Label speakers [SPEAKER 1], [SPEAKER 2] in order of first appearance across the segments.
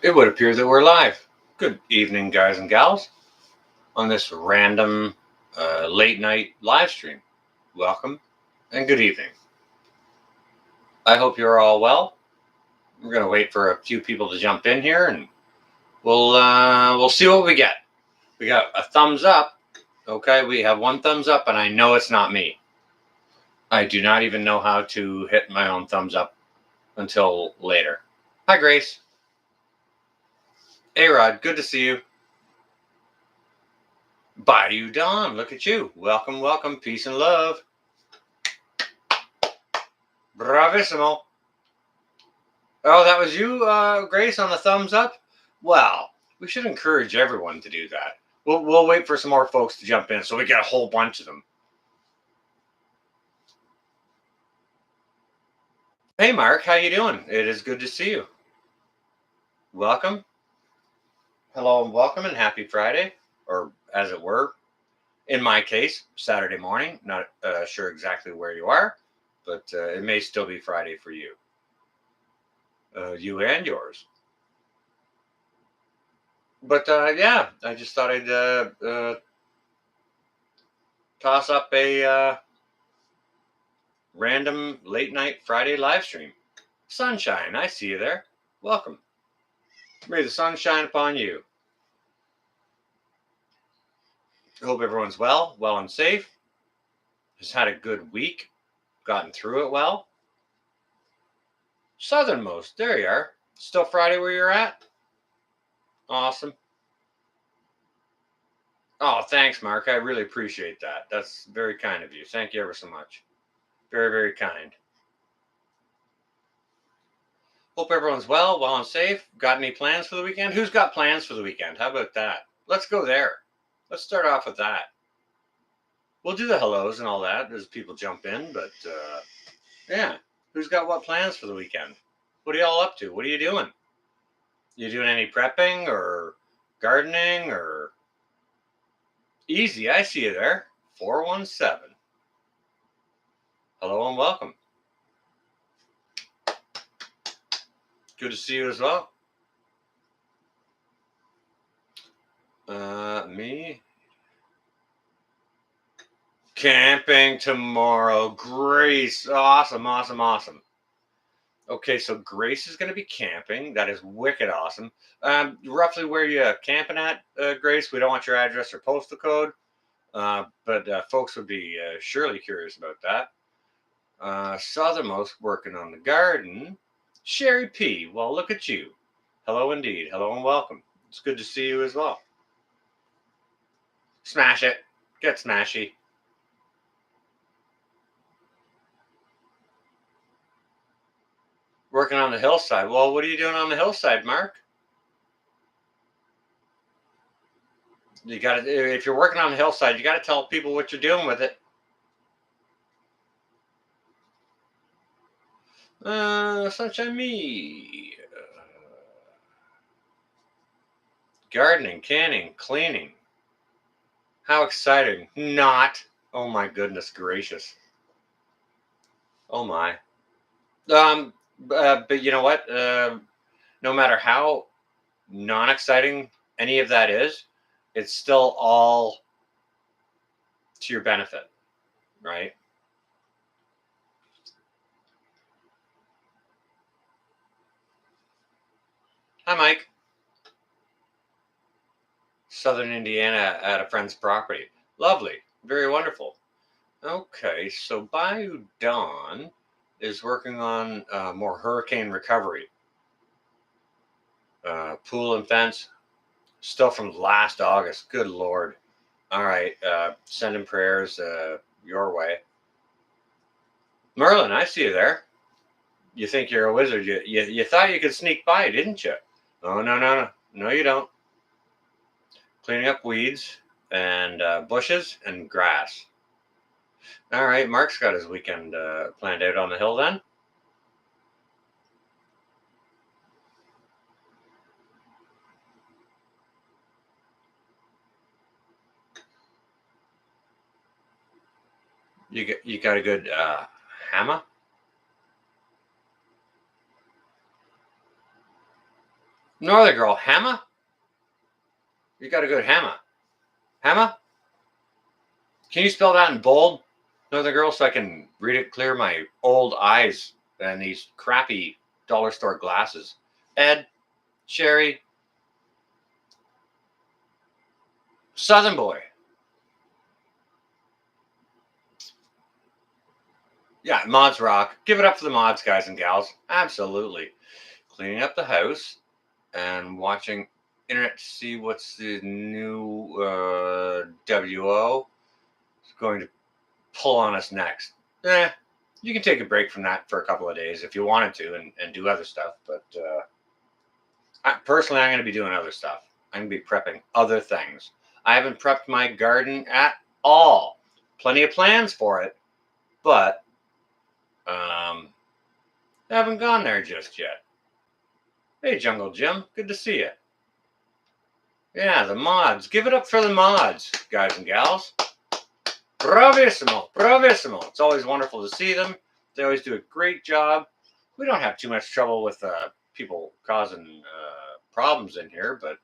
[SPEAKER 1] It would appear that we're live. Good evening, guys and gals, on this random late night live stream. Welcome and good evening. I hope you're all well. We're going to wait for a few people to jump in here, and we'll see what we get. We got a thumbs up. Okay, we have one thumbs up, and I know it's not me. I do not even know how to hit my own thumbs up until later. Hi, Grace. Hey, Rod. Good to see you. Bayou Dawn, look at you. Welcome, welcome. Peace and love. Bravissimo. Oh, that was you, Grace, on the thumbs up? Well, we should encourage everyone to do that. We'll wait for some more folks to jump in so we get a whole bunch of them. Hey, Mark, how you doing? It is good to see you. Welcome. Hello and welcome and happy Friday, or as it were, in my case, Saturday morning. Not sure exactly where you are, but it may still be Friday for you. You and yours. But yeah, I just thought I'd toss up a random late night Friday live stream. Sunshine, I see you there. Welcome. May the sun shine upon you. I hope everyone's well and safe. Has had a good week, gotten through it well. Southernmost, there you are. Still Friday where you're at? Awesome. Oh, thanks, Mark. I really appreciate that. That's very kind of you. Thank you ever so much. Very, very kind. Hope everyone's well and safe. Got any plans for the weekend? Who's got plans for the weekend? How about that? Let's go there. Let's start off with that. We'll do the hellos and all that as people jump in, but yeah. Who's got what plans for the weekend? What are y'all up to? What are you doing? You doing any prepping or gardening or... Easy, I see you there. 417. Hello and welcome. Good to see you as well. Me? Camping tomorrow. Grace. Awesome. Okay, so Grace is going to be camping. That is wicked awesome. Roughly where you camping at, Grace? We don't want your address or postal code, but folks would be surely curious about that. Southernmost working on the garden. Sherry P. Well, look at you. Hello indeed. Hello and welcome. It's good to see you as well. Smash it. Get smashy. Working on the hillside. Well, what are you doing on the hillside, Mark? You got to, if you're working on the hillside, you got to tell people what you're doing with it. Sunshine me. Gardening, canning, cleaning. How exciting. Not. Oh my goodness gracious. Oh my. But you know what? No matter how non-exciting any of that is, it's still all to your benefit, right? Hi, Mike. Southern Indiana at a friend's property. Lovely. Very wonderful. Okay, so Bayou Dawn is working on more hurricane recovery. Pool and fence, still from last August. Good Lord. All right, sending prayers your way. Merlin, I see you there. You think you're a wizard. You thought you could sneak by, didn't you? Oh, no. No, you don't. Cleaning up weeds and bushes and grass. All right, Mark's got his weekend planned out on the hill then. You got a good hammer? Northern girl, hammer? You got a good hammer. Hammer? Can you spell that in bold, Northern girl, so I can read it clear? My old eyes and these crappy dollar store glasses. Ed, Sherry, Southern boy. Yeah, mods rock. Give it up for the mods, guys and gals. Absolutely. Cleaning up the house and watching internet to see what's the new WO is going to pull on us next. You can take a break from that for a couple of days if you wanted to and do other stuff. But personally, I'm going to be doing other stuff. I'm going to be prepping other things. I haven't prepped my garden at all. Plenty of plans for it, but I haven't gone there just yet. Hey, Jungle Jim, good to see you. Yeah, the mods. Give it up for the mods, guys and gals. Bravissimo, bravissimo. It's always wonderful to see them. They always do a great job. We don't have too much trouble with people causing problems in here, but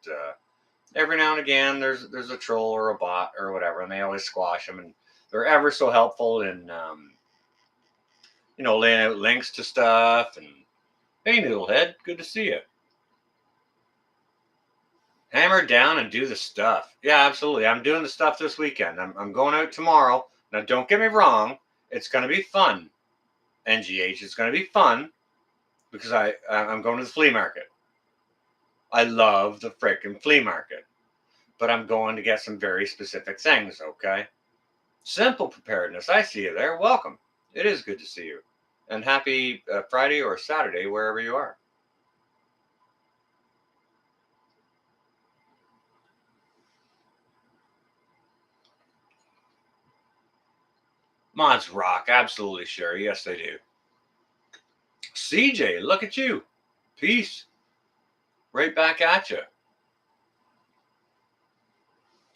[SPEAKER 1] every now and again there's a troll or a bot or whatever, and they always squash them, and they're ever so helpful in laying out links to stuff. And hey, Noodlehead, good to see you. Hammer down and do the stuff. Yeah, absolutely. I'm doing the stuff this weekend. I'm going out tomorrow. Now, don't get me wrong. It's going to be fun. NGH, it's going to be fun because I'm going to the flea market. I love the frickin' flea market. But I'm going to get some very specific things, okay? Simple preparedness. I see you there. Welcome. It is good to see you. And happy Friday or Saturday, wherever you are. Mods rock. Absolutely, Sherry. Yes, they do. CJ, look at you. Peace. Right back at you.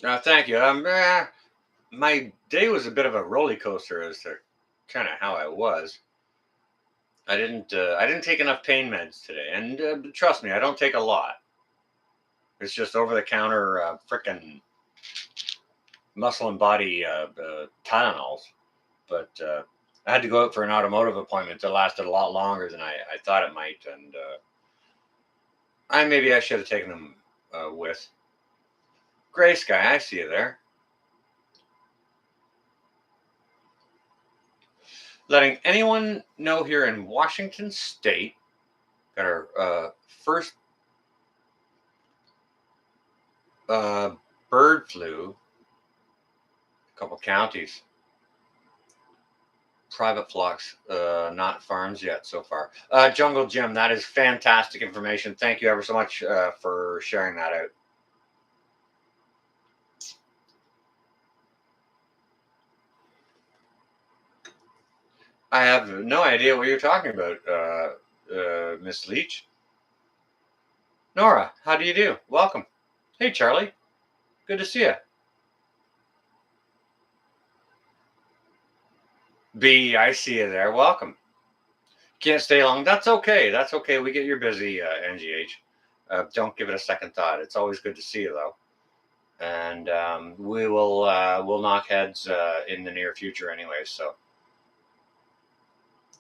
[SPEAKER 1] Thank you. My day was a bit of a roller coaster as to kind of how I was. I didn't take enough pain meds today, and trust me, I don't take a lot. It's just over the counter frickin' muscle and body Tylenols. But I had to go out for an automotive appointment that lasted a lot longer than I thought it might, and maybe I should have taken them with. Gray Sky, I see you there. Letting anyone know here in Washington State that our first bird flu, a couple counties, private flocks, not farms yet so far. Jungle Jim, that is fantastic information. Thank you ever so much for sharing that out. I have no idea what you're talking about, Miss Leach. Nora, how do you do? Welcome. Hey, Charlie. Good to see you. B, I see you there. Welcome. Can't stay long. That's okay. That's okay. We get you're busy, NGH. Don't give it a second thought. It's always good to see you, though. And we'll knock heads in the near future, anyway. So,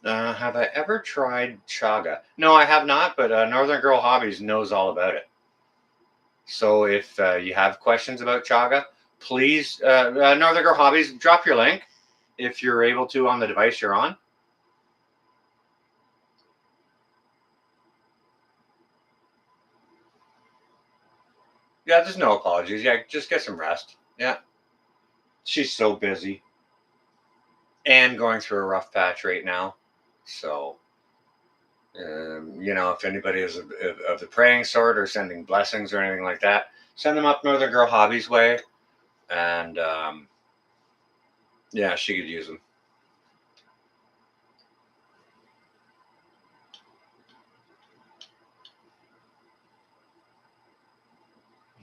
[SPEAKER 1] have I ever tried chaga? No, I have not. But Northern Girl Hobbies knows all about it. So if you have questions about chaga, please, Northern Girl Hobbies, drop your link if you're able to on the device you're on. Yeah, there's no apologies. Yeah, just get some rest. Yeah. She's so busy and going through a rough patch right now. So, if anybody is of the praying sort or sending blessings or anything like that, send them up Northern Girl Hobbies way. And yeah, she could use them.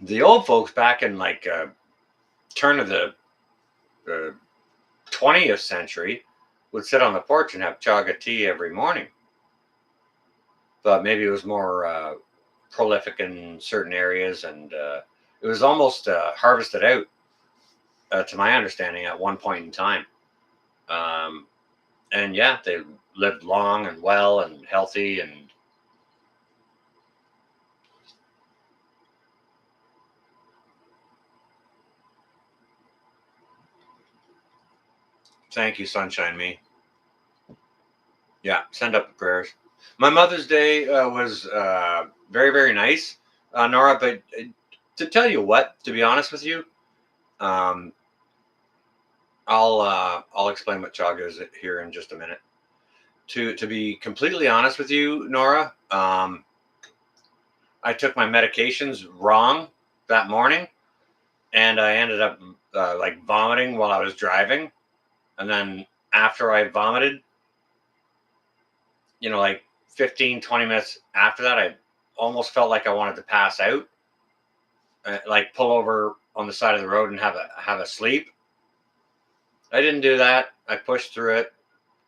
[SPEAKER 1] The old folks back in like turn of the 20th century would sit on the porch and have chaga tea every morning. But maybe it was more prolific in certain areas, and it was almost harvested out, to my understanding, at one point in time. Um, and yeah, they lived long and well and healthy, and thank you, Sunshine Me. Yeah, send up the prayers. My Mother's Day was very, very nice, Nora. But to tell you what, to be honest with you, um, I'll explain what chaga is here in just a minute. To be completely honest with you, Nora, I took my medications wrong that morning, and I ended up like vomiting while I was driving. And then after I vomited, like 15, 20 minutes after that, I almost felt like I wanted to pass out, like pull over on the side of the road and have a sleep. I didn't do that. I pushed through it.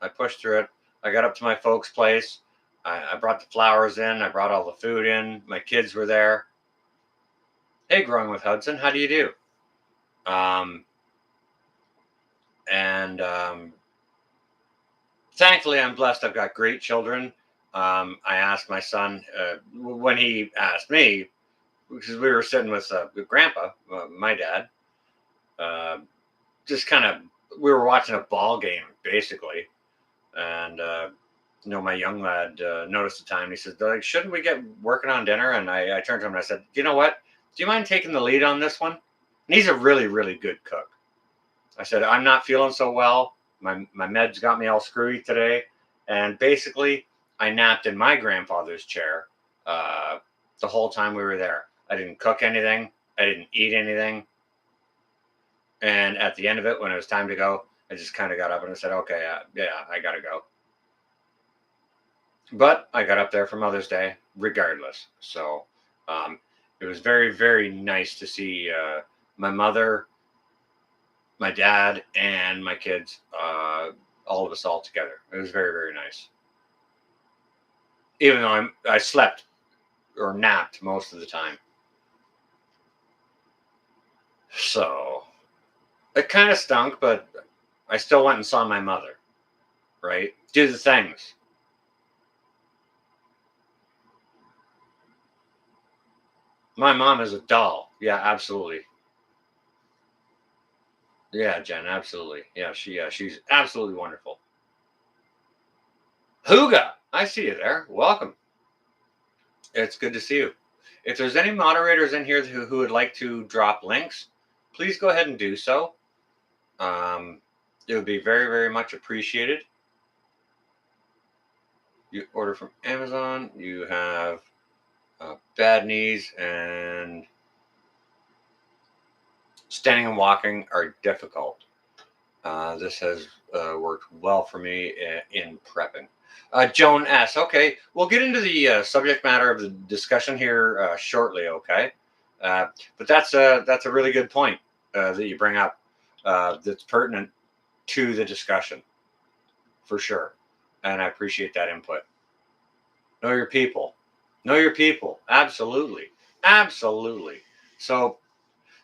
[SPEAKER 1] I pushed through it. I got up to my folks' place. I brought the flowers in. I brought all the food in. My kids were there. Hey, Growing with Hudson, how do you do? Um, and Thankfully, I'm blessed. I've got great children. I asked my son when he asked me, because we were sitting with Grandpa, my dad, uh, just kind of, we were watching a ball game basically, and my young lad noticed the time. And he said, like, shouldn't we get working on dinner? And I turned to him and I said, you know what? Do you mind taking the lead on this one? And he's a really, really good cook. I said, I'm not feeling so well. My meds got me all screwy today. And basically, I napped in my grandfather's chair the whole time we were there. I didn't cook anything. I didn't eat anything. And at the end of it, when it was time to go, I just kind of got up and I said, okay, yeah, I got to go. But I got up there for Mother's Day regardless. So um, it was very, very nice to see my mother, my dad, and my kids, all of us all together. It was very, very nice. Even though I slept or napped most of the time. So it kind of stunk, but I still went and saw my mother, right? Do the things. My mom is a doll. Yeah, absolutely. Yeah, Jen, absolutely. Yeah, she's absolutely wonderful. Huga, I see you there. Welcome. It's good to see you. If there's any moderators in here who would like to drop links, please go ahead and do so. It would be very, very much appreciated. You order from Amazon, you have bad knees, and standing and walking are difficult. This has worked well for me in prepping. Joan S. Okay, we'll get into the subject matter of the discussion here shortly. Okay, but that's a really good point that you bring up. That's pertinent to the discussion for sure, and I appreciate that input. Know your people. Know your people. Absolutely, absolutely. So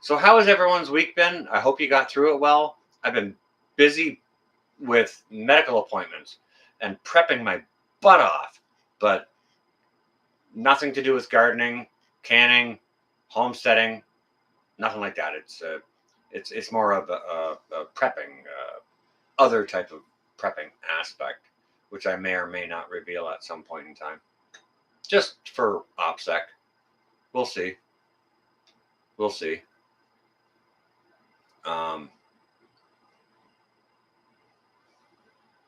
[SPEAKER 1] so how has everyone's week been? I hope you got through it well. I've been busy with medical appointments and prepping my butt off, but nothing to do with gardening, canning, homesteading, nothing like that. It's more of a prepping, other type of prepping aspect, which I may or may not reveal at some point in time, just for OPSEC. We'll see. We'll see. Um,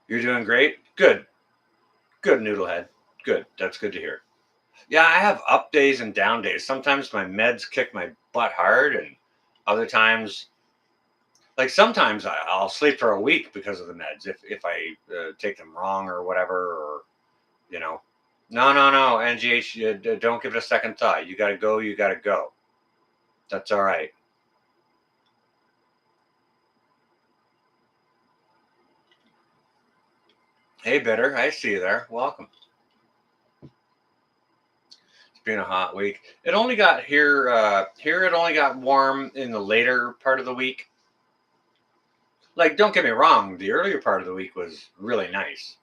[SPEAKER 1] you're doing great. Good. Good, Noodlehead. Good. That's good to hear. Yeah, I have up days and down days. Sometimes my meds kick my butt hard, and other times, like sometimes I'll sleep for a week because of the meds if I take them wrong or whatever, or you know, no, NGH, don't give it a second thought. You got to go. You got to go. That's all right. Hey, Bitter, I see you there. Welcome. It's been a hot week. It only got here it only got warm in the later part of the week. Like, don't get me wrong, the earlier part of the week was really nice.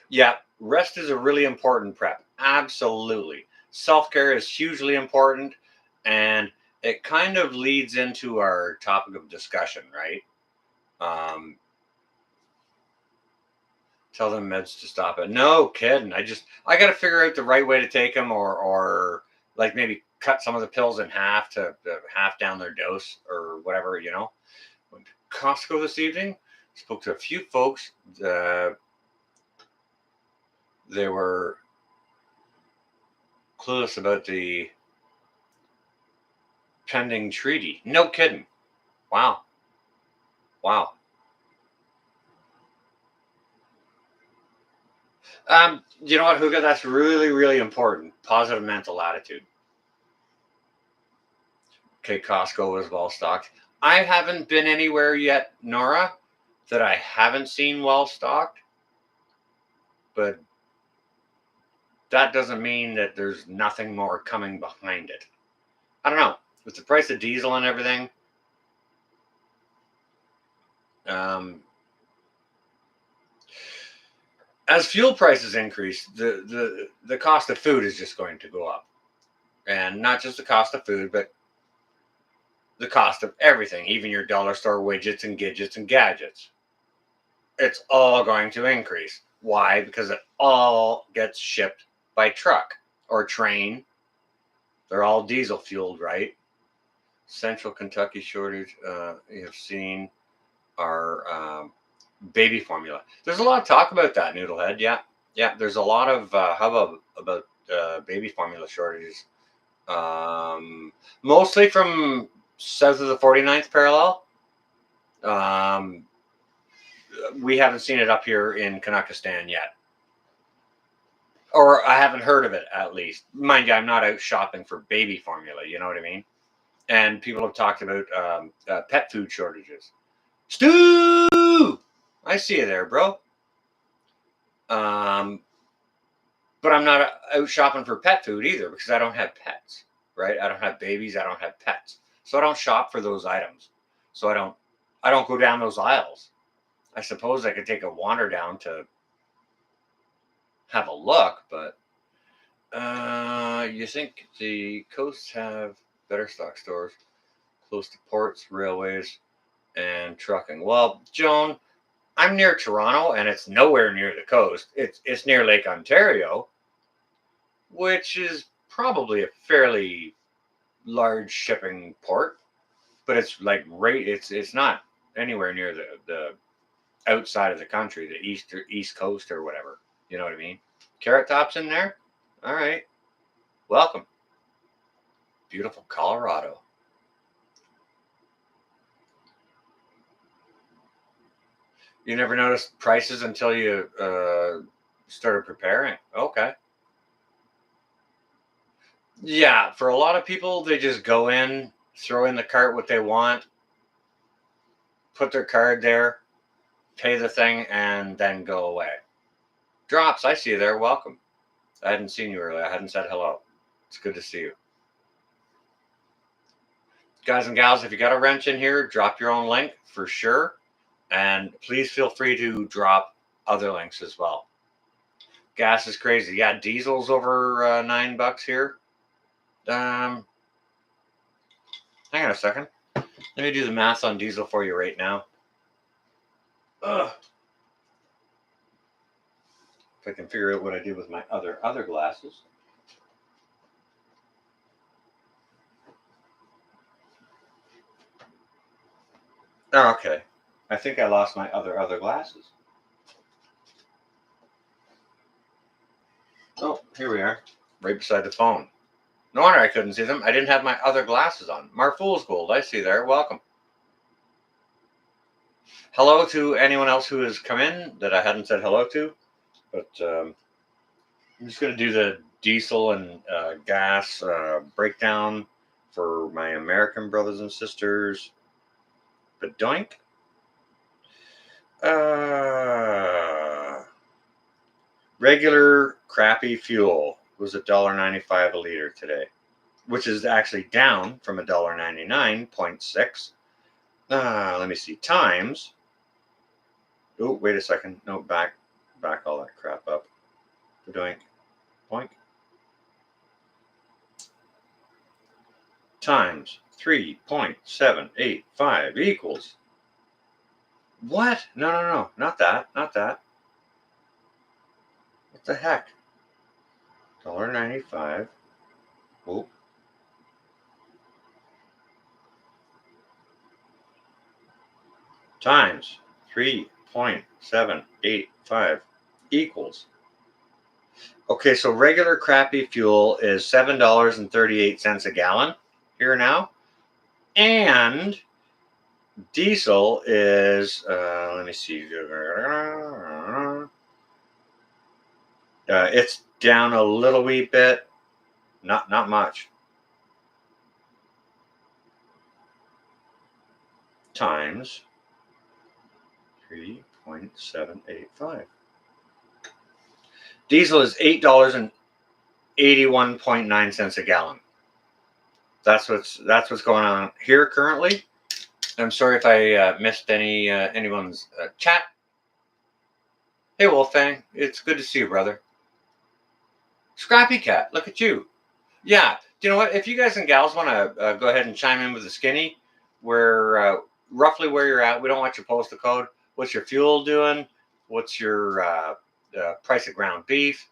[SPEAKER 1] Yeah, rest is a really important prep. Absolutely. Self-care is hugely important, and it kind of leads into our topic of discussion, right? Um, tell them meds to stop it. No kidding. I got to figure out the right way to take them, or like maybe cut some of the pills in half to half down their dose or whatever. Went to Costco this evening. Spoke to a few folks. They were clueless about the pending treaty. No kidding. Wow. Wow. You know what, Huga? That's really, really important. Positive mental attitude. Okay, Costco is well stocked. I haven't been anywhere yet, Nora, that I haven't seen well stocked, but that doesn't mean that there's nothing more coming behind it. I don't know. With the price of diesel and everything, as fuel prices increase, the cost of food is just going to go up, and not just the cost of food, but the cost of everything, even your dollar store widgets and gadgets and gadgets. It's all going to increase. Why? Because it all gets shipped by truck or train. They're all diesel fueled, right? Central Kentucky shortage, you have seen our baby formula. There's a lot of talk about that, Noodlehead. Yeah, yeah. There's a lot of hubbub about baby formula shortages. Mostly from south of the 49th parallel. We haven't seen it up here in Kanakistan yet. Or I haven't heard of it, at least. Mind you, I'm not out shopping for baby formula, you know what I mean? And people have talked about pet food shortages. Stu! I see you there, bro. But I'm not out shopping for pet food either because I don't have pets, right? I don't have babies. I don't have pets. So I don't shop for those items. So I don't go down those aisles. I suppose I could take a wander down to have a look, but you think the coasts have better stock stores close to ports, railways, and trucking? Well, Joan, I'm near Toronto, and it's nowhere near the coast. It's near Lake Ontario, which is probably a fairly large shipping port, but it's like it's not anywhere near the outside of the country, the east coast or whatever. You know what I mean? Carrot Top's in there. All right, welcome, beautiful Colorado. You never noticed prices until you started preparing. Okay. Yeah, for a lot of people, they just go in, throw in the cart what they want, put their card there, pay the thing, and then go away. Drops, I see you there. Welcome. I hadn't seen you earlier. I hadn't said hello. It's good to see you. Guys and gals, if you got a wrench in here, drop your own link for sure. And please feel free to drop other links as well. Gas is crazy. Yeah, diesel's over $9 here. Hang on a second. Let me do the math on diesel for you right now. Ugh. If I can figure out what I did with my other glasses. Oh, okay. I think I lost my other glasses. Oh, here we are. Right beside the phone. No wonder I couldn't see them. I didn't have my other glasses on. Mark Fool's Gold, I see there. Welcome. Hello to anyone else who has come in that I hadn't said hello to. But I'm just going to do the diesel and gas breakdown for my American brothers and sisters. But doink. Regular crappy fuel. was $1.95 a liter today, which is actually down from $1.99.6. Let me see. Times. Oh, wait a second. No, back all that crap up. Doing point. Times 3.785 equals. What? No. Not that. Not that. What the heck? $1.95. Oh. Times 3.785 equals. Okay, so regular crappy fuel is $7.38 a gallon here now. And diesel is, let me see. It's down a little wee bit. Not much. Times 3.785. Diesel is $8.81.9 a gallon. That's what's going on here currently. I'm sorry if I missed anyone's chat. Hey Wolfgang, it's good to see you, brother. Scrappy Cat, look at you. Yeah, do you know what? If you guys and gals want to go ahead and chime in with the skinny, where roughly where you're at. We don't want your postal code. What's your fuel doing? What's your price of ground beef?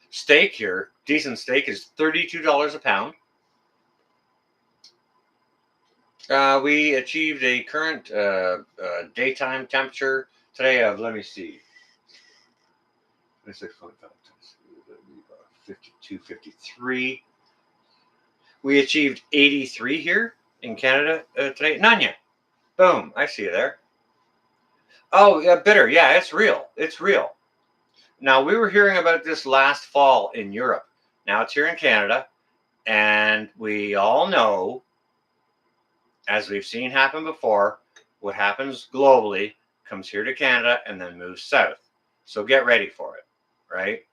[SPEAKER 1] Steak here, decent steak is $32 a pound. We achieved a current daytime temperature today of, let me see, 52, 53. We achieved 83 here in Canada today. Nanya, boom, I see you there. Oh, yeah, bitter. Yeah, it's real. It's real. Now, we were hearing about this last fall in Europe. Now it's here in Canada. And we all know, as we've seen happen before, what happens globally comes here to Canada and then moves south. So get ready for it, right?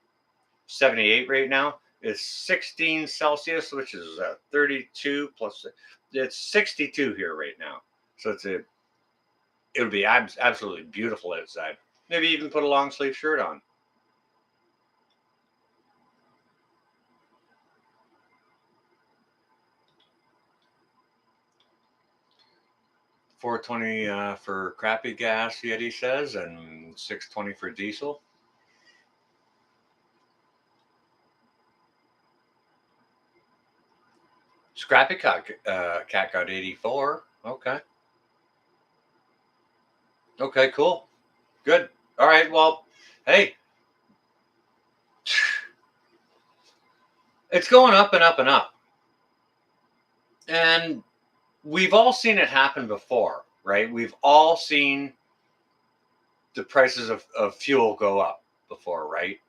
[SPEAKER 1] 78 right now. It's 16 Celsius, which is 32 plus. It's 62 here right now. So it would be absolutely beautiful outside. Maybe even put a long sleeve shirt on. $4.20 for crappy gas, Yeti says, and $6.20 for diesel. Scrappy cat got 84. Okay. Okay, cool. Good. All right. Well, hey, it's going up and up and up. And we've all seen it happen before, right? We've all seen the prices of fuel go up before, right?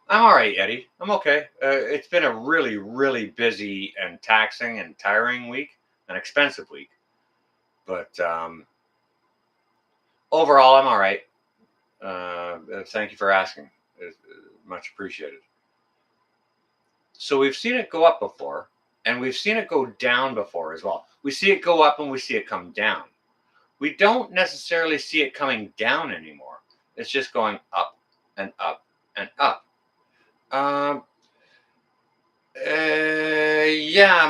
[SPEAKER 1] I'm all right, Eddie. I'm okay. It's been a really, really busy and taxing and tiring week, an expensive week. But overall, I'm all right. Thank you for asking. It's much appreciated. So we've seen it go up before, and we've seen it go down before as well. We see it go up and we see it come down. We don't necessarily see it coming down anymore. It's just going up and up and up. Yeah,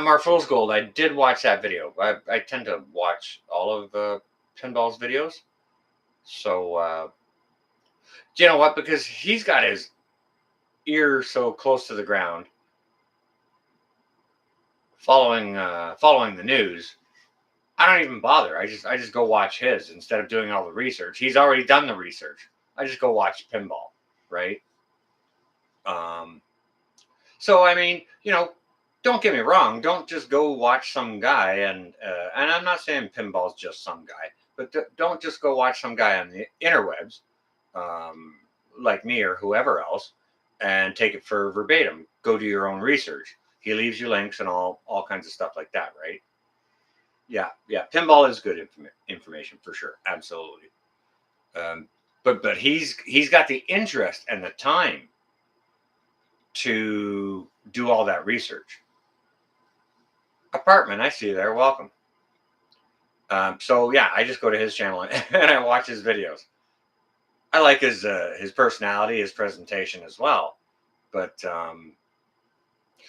[SPEAKER 1] Marfool's Gold. I did watch that video. I tend to watch all of Pinball's videos. So, do you know what? Because he's got his ear so close to the ground, following the news, I don't even bother. I just go watch his instead of doing all the research. He's already done the research. I just go watch Pinball, right? So I mean, don't get me wrong. Don't just go watch some guy and I'm not saying Pinball's just some guy, but don't just go watch some guy on the interwebs, like me or whoever else, and take it for verbatim. Go do your own research. He leaves you links and all kinds of stuff like that, right? Yeah. Pinball is good information for sure, absolutely. But he's got the interest and the time to do all that research. Apartment, I see you there. Welcome. So yeah, I just go to his channel and I watch his videos. I like his personality, his presentation as well. But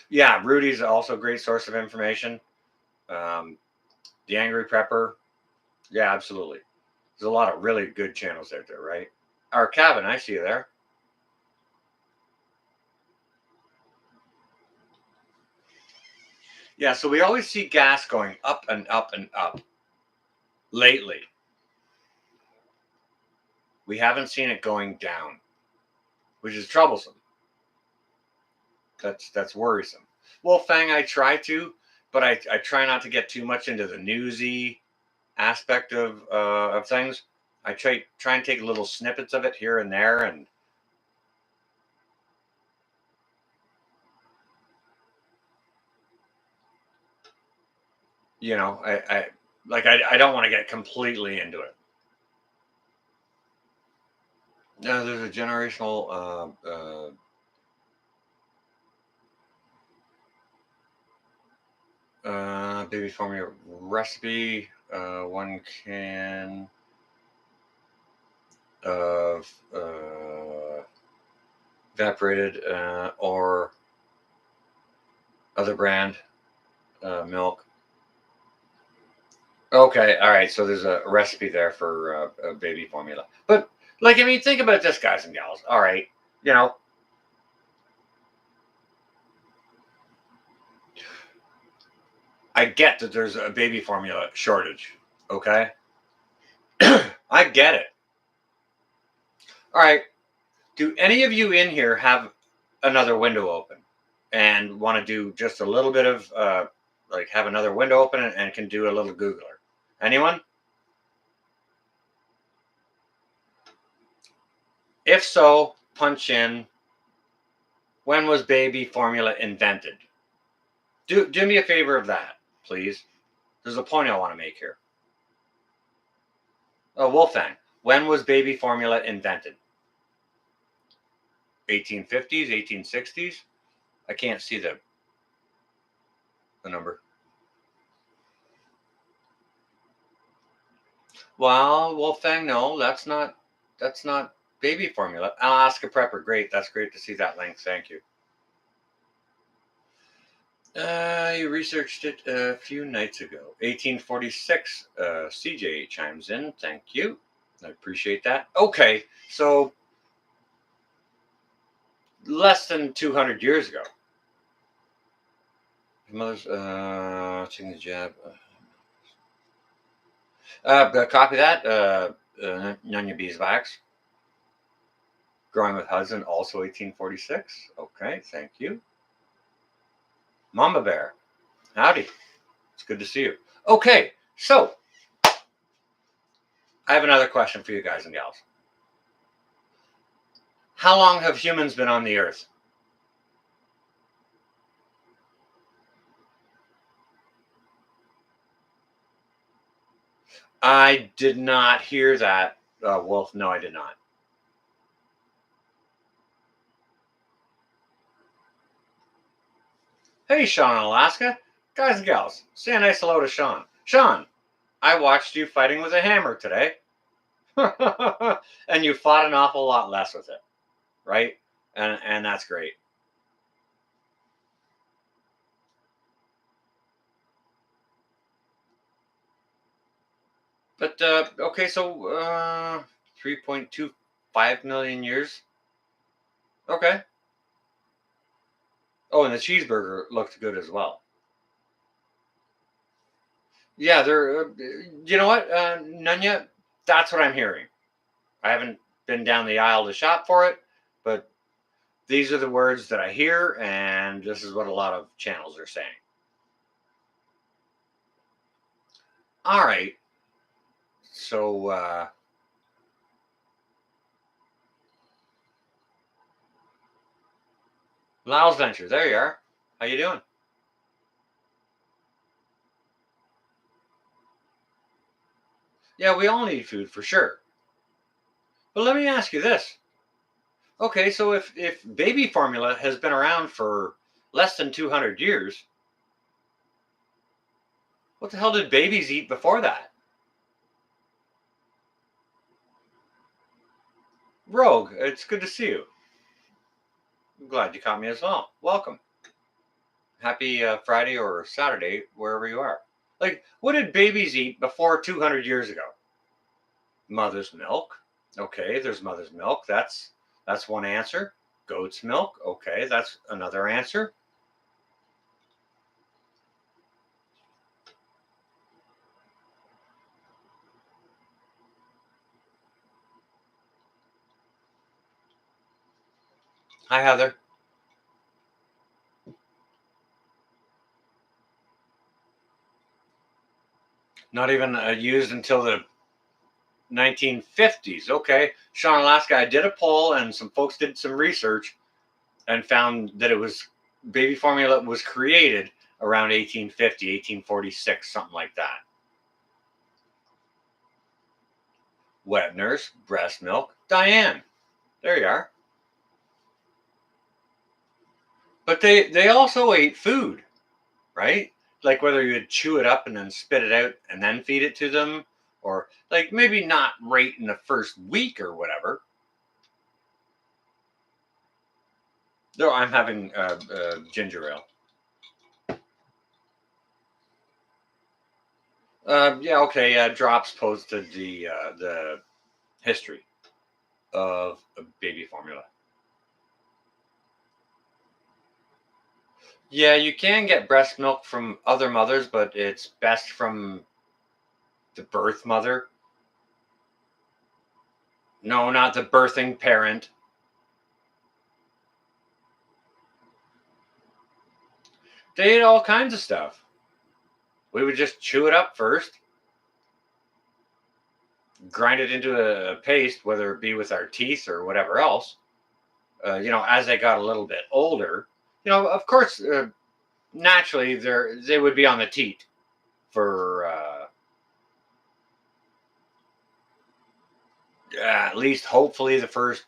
[SPEAKER 1] yeah, Rudy's also a great source of information. Um, the Angry Prepper, yeah, absolutely. There's a lot of really good channels out there, right? Our cabin, I see you there. Yeah, so we always see gas going up and up and up. Lately, we haven't seen it going down, which is troublesome. That's worrisome. Wolfang, I try to, but I try not to get too much into the newsy aspect of things. I try and take little snippets of it here and there, and I don't want to get completely into it. No, there's a generational baby formula recipe. 1 can of evaporated or other brand milk. Okay, all right. So there's a recipe there for a baby formula. But like, I mean, think about this, guys and gals. All right, you know, I get that there's a baby formula shortage. Okay, I get it. All right. Do any of you in here have another window open and want to do just a little bit of like have another window open and can do a little Googler? Anyone? If so, punch in when was baby formula invented? Do me a favor of that, please. There's a point I want to make here. Oh, Wolfgang, when was baby formula invented? 1850s, 1860s? I can't see the number. Well, Wolfgang, no, that's not baby formula. Alaska Prepper, great. That's great to see that link. Thank you. You researched it a few nights ago. 1846. CJ chimes in. Thank you. I appreciate that. Okay, so less than 200 years ago. Mother's taking the jab. Copy that. Nunya Beeswax. Growing with Hudson, also 1846. Okay, thank you. Mama Bear. Howdy. It's good to see you. Okay, so I have another question for you guys and gals. How long have humans been on the earth? I did not hear that, Wolf. No, I did not. Hey, Sean in Alaska. Guys and gals, say a nice hello to Sean. Sean, I watched you fighting with a hammer today. And you fought an awful lot less with it, right? And that's great. But okay, so 3.25 million years. Okay. Oh, and the cheeseburger looked good as well. Yeah, they're. You know what, Nunya? That's what I'm hearing. I haven't been down the aisle to shop for it, but these are the words that I hear, and this is what a lot of channels are saying. All right. So Lyle's Venture, there you are. How you doing? Yeah, we all need food for sure. But let me ask you this. Okay, so if baby formula has been around for less than 200 years, what the hell did babies eat before that? Rogue, it's good to see you. I'm glad you caught me as well. Welcome. Happy Friday or Saturday, wherever you are. Like, what did babies eat before 200 years ago? Mother's milk. Okay, there's mother's milk. That's one answer. Goat's milk. Okay, that's another answer. Hi, Heather. Not even used until the 1950s. Okay, Sean, Alaska. I did a poll, and some folks did some research and found that it was baby formula was created around 1850, 1846, something like that. Wet nurse, breast milk, Diane. There you are. But they also ate food, right? Like whether you'd chew it up and then spit it out and then feed it to them, or like maybe not right in the first week or whatever. No, I'm having ginger ale. Yeah, okay. Drops posted the history of baby formula. Yeah, you can get breast milk from other mothers, but it's best from the birth mother. No, not the birthing parent. They ate all kinds of stuff. We would just chew it up first, grind it into a paste, whether it be with our teeth or whatever else. As they got a little bit older, of course, naturally they would be on the teat for at least, hopefully, the first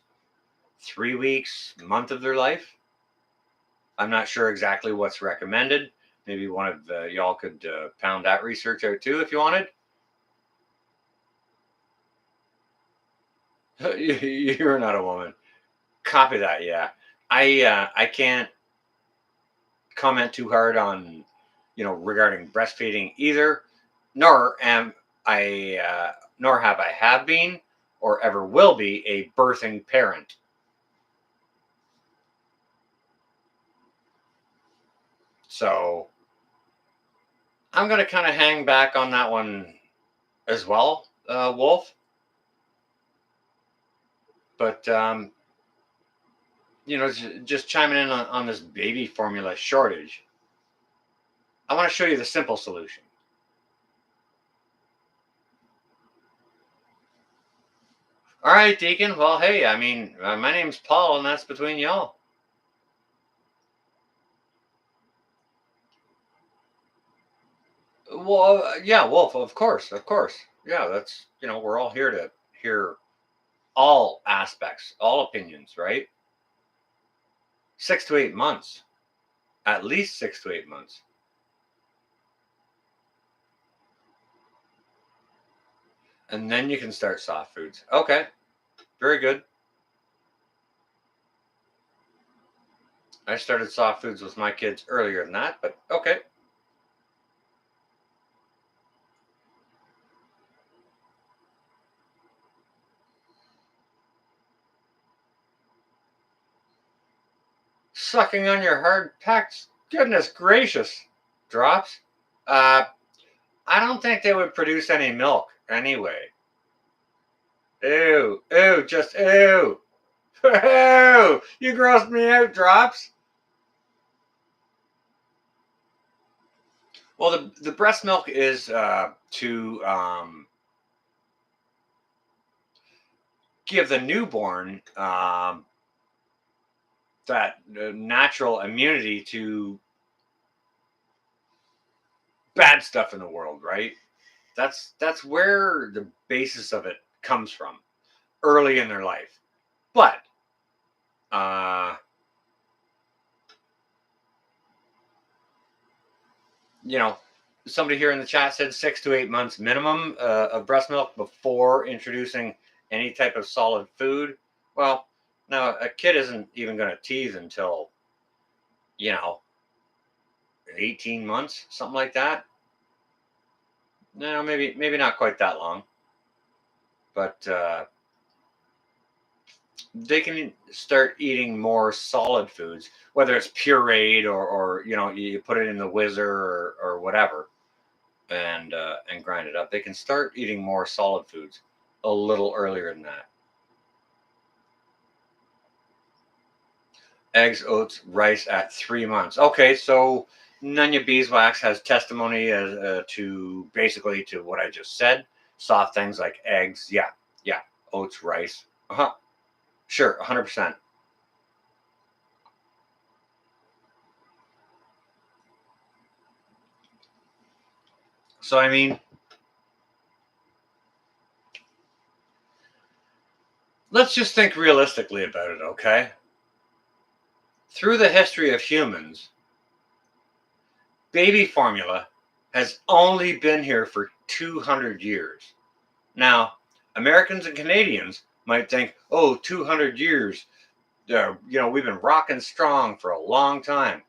[SPEAKER 1] 3 weeks, month of their life. I'm not sure exactly what's recommended. Maybe one of y'all could pound that research out too if you wanted. You're not a woman. Copy that. Yeah, I can't comment too hard on regarding breastfeeding either, nor am I nor have been or ever will be a birthing parent. So I'm going to kind of hang back on that one as well, Wolf. But just chiming in on this baby formula shortage, I want to show you the simple solution. All right, Deacon. Well, hey, I mean, my name's Paul, and that's between y'all. Well, yeah, Wolf, of course, of course. Yeah, that's, we're all here to hear all aspects, all opinions, right? 6 to 8 months, at least 6 to 8 months. And then you can start soft foods. Okay, very good. I started soft foods with my kids earlier than that, but okay. Sucking on your hard packs. Goodness gracious. Drops? Uh, I don't think they would produce any milk anyway. Ew, ew, just ew. Ew, you grossed me out, Drops. Well, the breast milk is to give the newborn that natural immunity to bad stuff in the world, right? That's where the basis of it comes from early in their life. But You know, somebody here in the chat said 6 to 8 months minimum of breast milk before introducing any type of solid food. Well, now a kid isn't even going to teeth until, you know, 18 months, something like that. No, maybe not quite that long, but they can start eating more solid foods, whether it's pureed or you put it in the whizzer or whatever, and grind it up. They can start eating more solid foods a little earlier than that. Eggs, oats, rice at 3 months. Okay, so Nunya Beeswax has testimony to basically to what I just said. Soft things like eggs, yeah, oats, rice, sure, 100%. So I mean, let's just think realistically about it, okay? Through the history of humans, baby formula has only been here for 200 years. Now, Americans and Canadians might think, oh, 200 years, we've been rocking strong for a long time.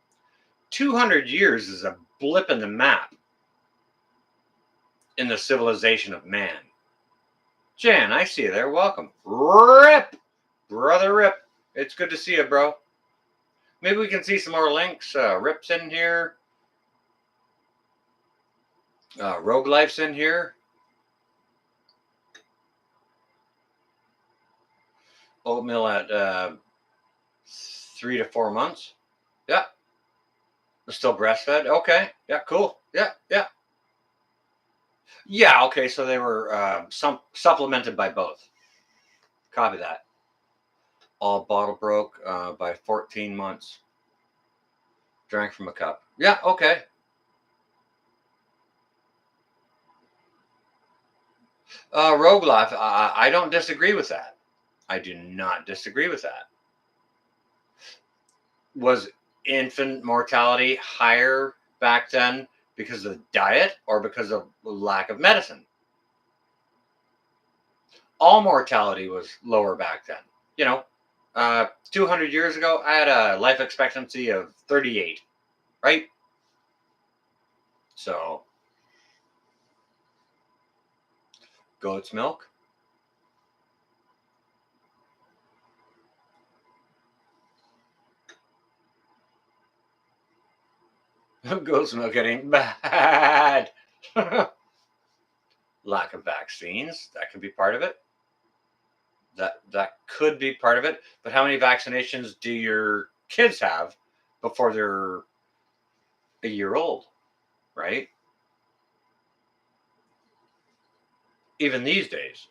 [SPEAKER 1] 200 years is a blip in the map in the civilization of man. Jan, I see you there. Welcome. Rip! Brother Rip. It's good to see you, bro. Maybe we can see some more links. Rip's in here. Rogue Life's in here. Oatmeal at 3 to 4 months. Yeah. They're still breastfed. Okay. Yeah, cool. Yeah. Yeah, okay. So they were supplemented by both. Copy that. All bottle broke by 14 months. Drank from a cup. Yeah, okay. Rogue Life, I don't disagree with that. I do not disagree with that. Was infant mortality higher back then because of diet or because of lack of medicine? All mortality was lower back then. 200 years ago, I had a life expectancy of 38, right? So, goat's milk. Goat's milk getting bad. Lack of vaccines, that could be part of it. That could be part of it. But how many vaccinations do your kids have before they're a year old, right? Even these days.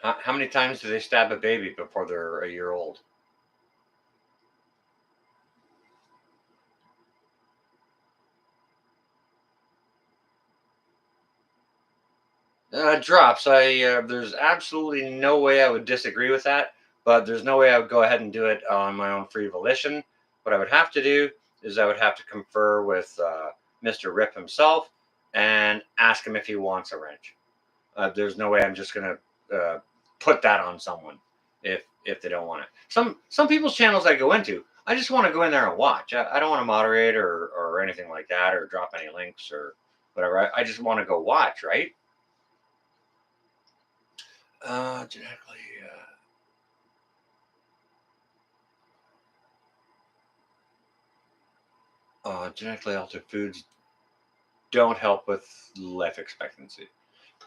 [SPEAKER 1] How many times do they stab a baby before they're a year old? Drops. There's absolutely no way I would disagree with that, but there's no way I would go ahead and do it on my own free volition. What I would have to do is I would have to confer with Mr. Rip himself and ask him if he wants a wrench. There's no way I'm just gonna put that on someone if they don't want it. Some people's channels I go into, I just want to go in there and watch. I don't want to moderate or anything like that or drop any links or whatever. I just want to go watch, right? Genetically. Genetically altered foods don't help with life expectancy.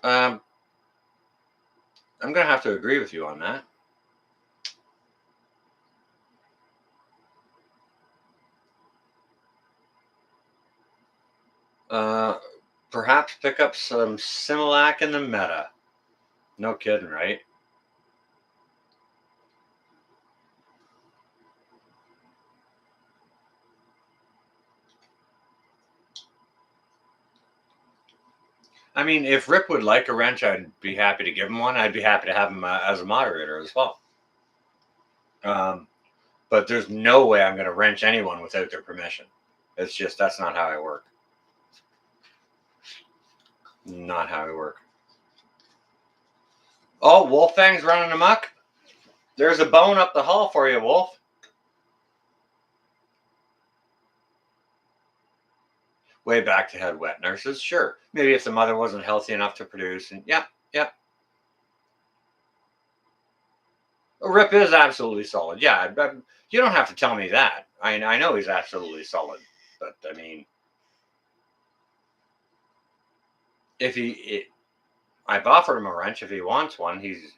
[SPEAKER 1] I'm going to have to agree with you on that. Perhaps pick up some Similac in the meta. No kidding, right? I mean, if Rip would like a wrench, I'd be happy to give him one. I'd be happy to have him as a moderator as well. But there's no way I'm going to wrench anyone without their permission. It's just, that's not how I work. Not how I work. Oh, Wolfang's running amok. There's a bone up the hall for you, Wolf. Way back to head wet nurses, sure. Maybe if the mother wasn't healthy enough to produce, and yeah. Rip is absolutely solid. Yeah, you don't have to tell me that. I know he's absolutely solid, but I mean, if I've offered him a wrench. If he wants one, he's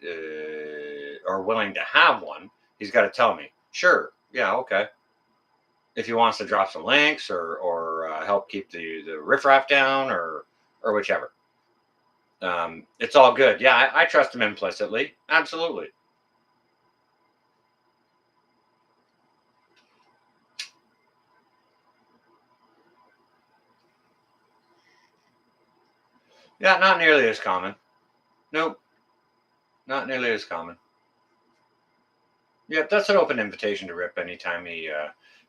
[SPEAKER 1] or willing to have one. He's got to tell me. Sure, yeah, okay. If he wants to drop some links or help keep the riffraff down or whichever, it's all good. Yeah, I trust him implicitly. Absolutely. Yeah, not nearly as common. Nope, not nearly as common. Yep, that's an open invitation to Rip anytime he.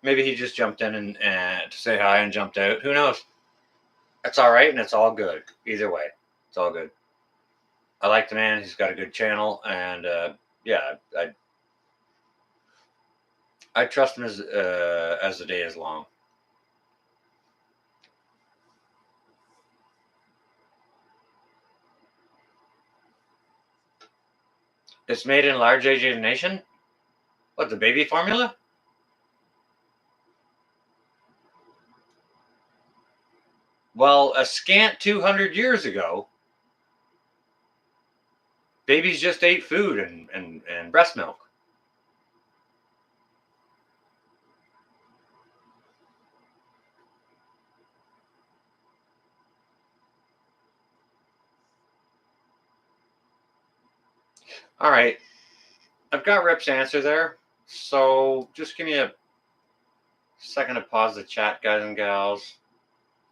[SPEAKER 1] Maybe he just jumped in and to say hi and jumped out. Who knows? It's all right and it's all good. Either way, it's all good. I like the man. He's got a good channel, and yeah, I trust him as the day is long. It's made in large Asian nation. What, the baby formula? Well, a scant 200 years ago, babies just ate food and breast milk. All right, I've got Rip's answer there. So just give me a second to pause the chat, guys and gals.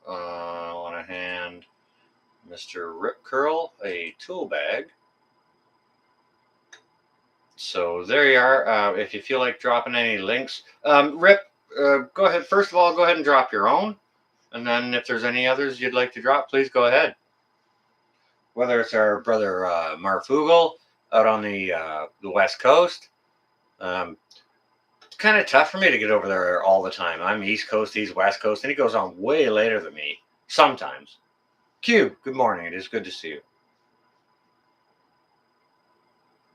[SPEAKER 1] I want to hand Mr. Rip Curl a tool bag. So there you are. If you feel like dropping any links, Rip, go ahead. First of all, go ahead and drop your own. And then if there's any others you'd like to drop, please go ahead. Whether it's our brother Marfugal out on the West Coast. It's kind of tough for me to get over there all the time. I'm East Coast, he's West Coast, and he goes on way later than me sometimes. Q, good morning. It is good to see you.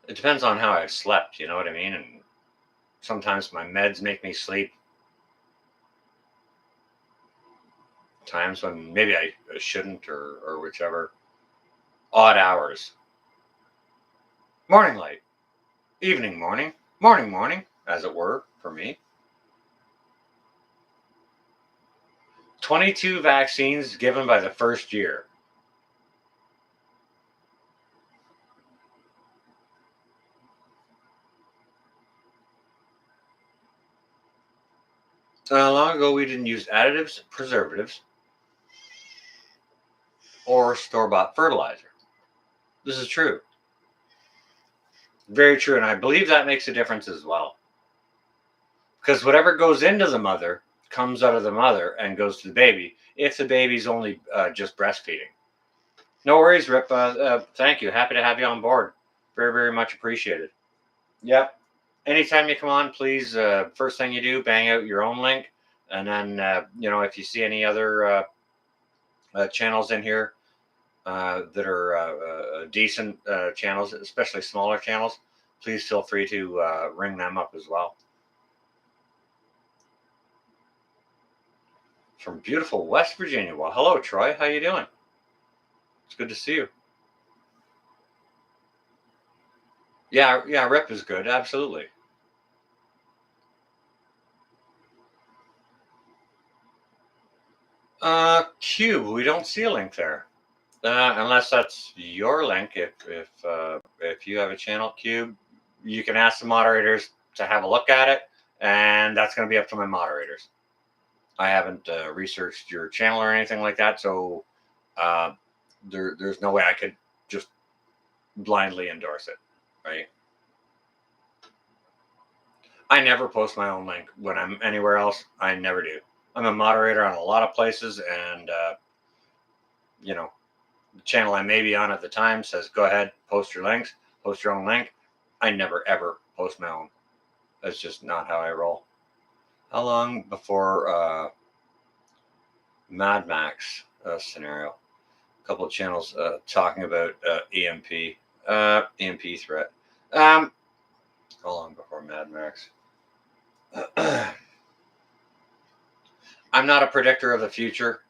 [SPEAKER 1] It depends on how I've slept, you know what I mean? And sometimes my meds make me sleep. Times when maybe I shouldn't or whichever. Odd hours. Morning light. Evening morning. Morning, as it were, for me. 22 vaccines given by the first year. Long ago, we didn't use additives, preservatives, or store-bought fertilizer. This is true. Very true, and I believe that makes a difference as well. Because whatever goes into the mother comes out of the mother and goes to the baby, if the baby's only just breastfeeding. No worries, Rip. Thank you. Happy to have you on board. Very, very much appreciated. Yep. Anytime you come on, please, first thing you do, bang out your own link. And then, if you see any other channels in here that are decent channels, especially smaller channels, please feel free to ring them up as well. From beautiful West Virginia. Well, hello, Troy. How you doing? It's good to see you. Yeah, Rip is good. Absolutely. Cube. We don't see a link there, unless that's your link. If you have a channel, Cube, you can ask the moderators to have a look at it, and that's going to be up to my moderators. I haven't researched your channel or anything like that, so there's no way I could just blindly endorse it, right? I never post my own link when I'm anywhere else. I never do. I'm a moderator on a lot of places, and you know, the channel I may be on at the time says, "Go ahead, post your links, post your own link." I never ever post my own. That's just not how I roll. How long before Mad Max scenario? A couple of channels talking about EMP threat. How long before Mad Max? I'm not a predictor of the future.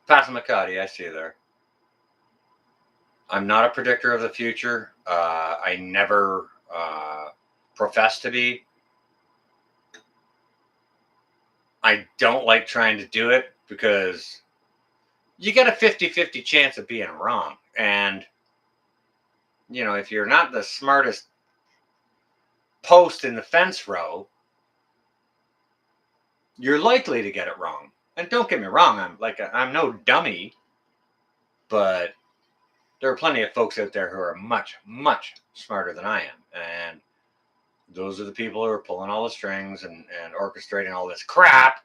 [SPEAKER 1] Passamaquoddy, I see you there. I'm not a predictor of the future. I never profess to be. I don't like trying to do it because you get a 50-50 chance of being wrong. And, if you're not the smartest post in the fence row, you're likely to get it wrong. And don't get me wrong, I'm no dummy, but there are plenty of folks out there who are much, much smarter than I am. And those are the people who are pulling all the strings and orchestrating all this crap.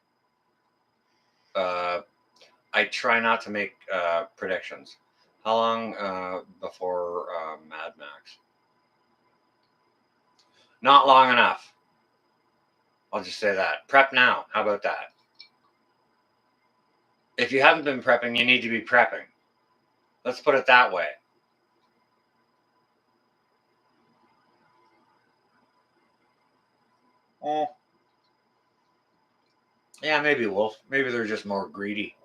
[SPEAKER 1] I try not to make predictions. How long before Mad Max? Not long enough. I'll just say that. Prep now. How about that? If you haven't been prepping, you need to be prepping. Let's put it that way. Oh. Yeah, maybe Wolf. Maybe they're just more greedy.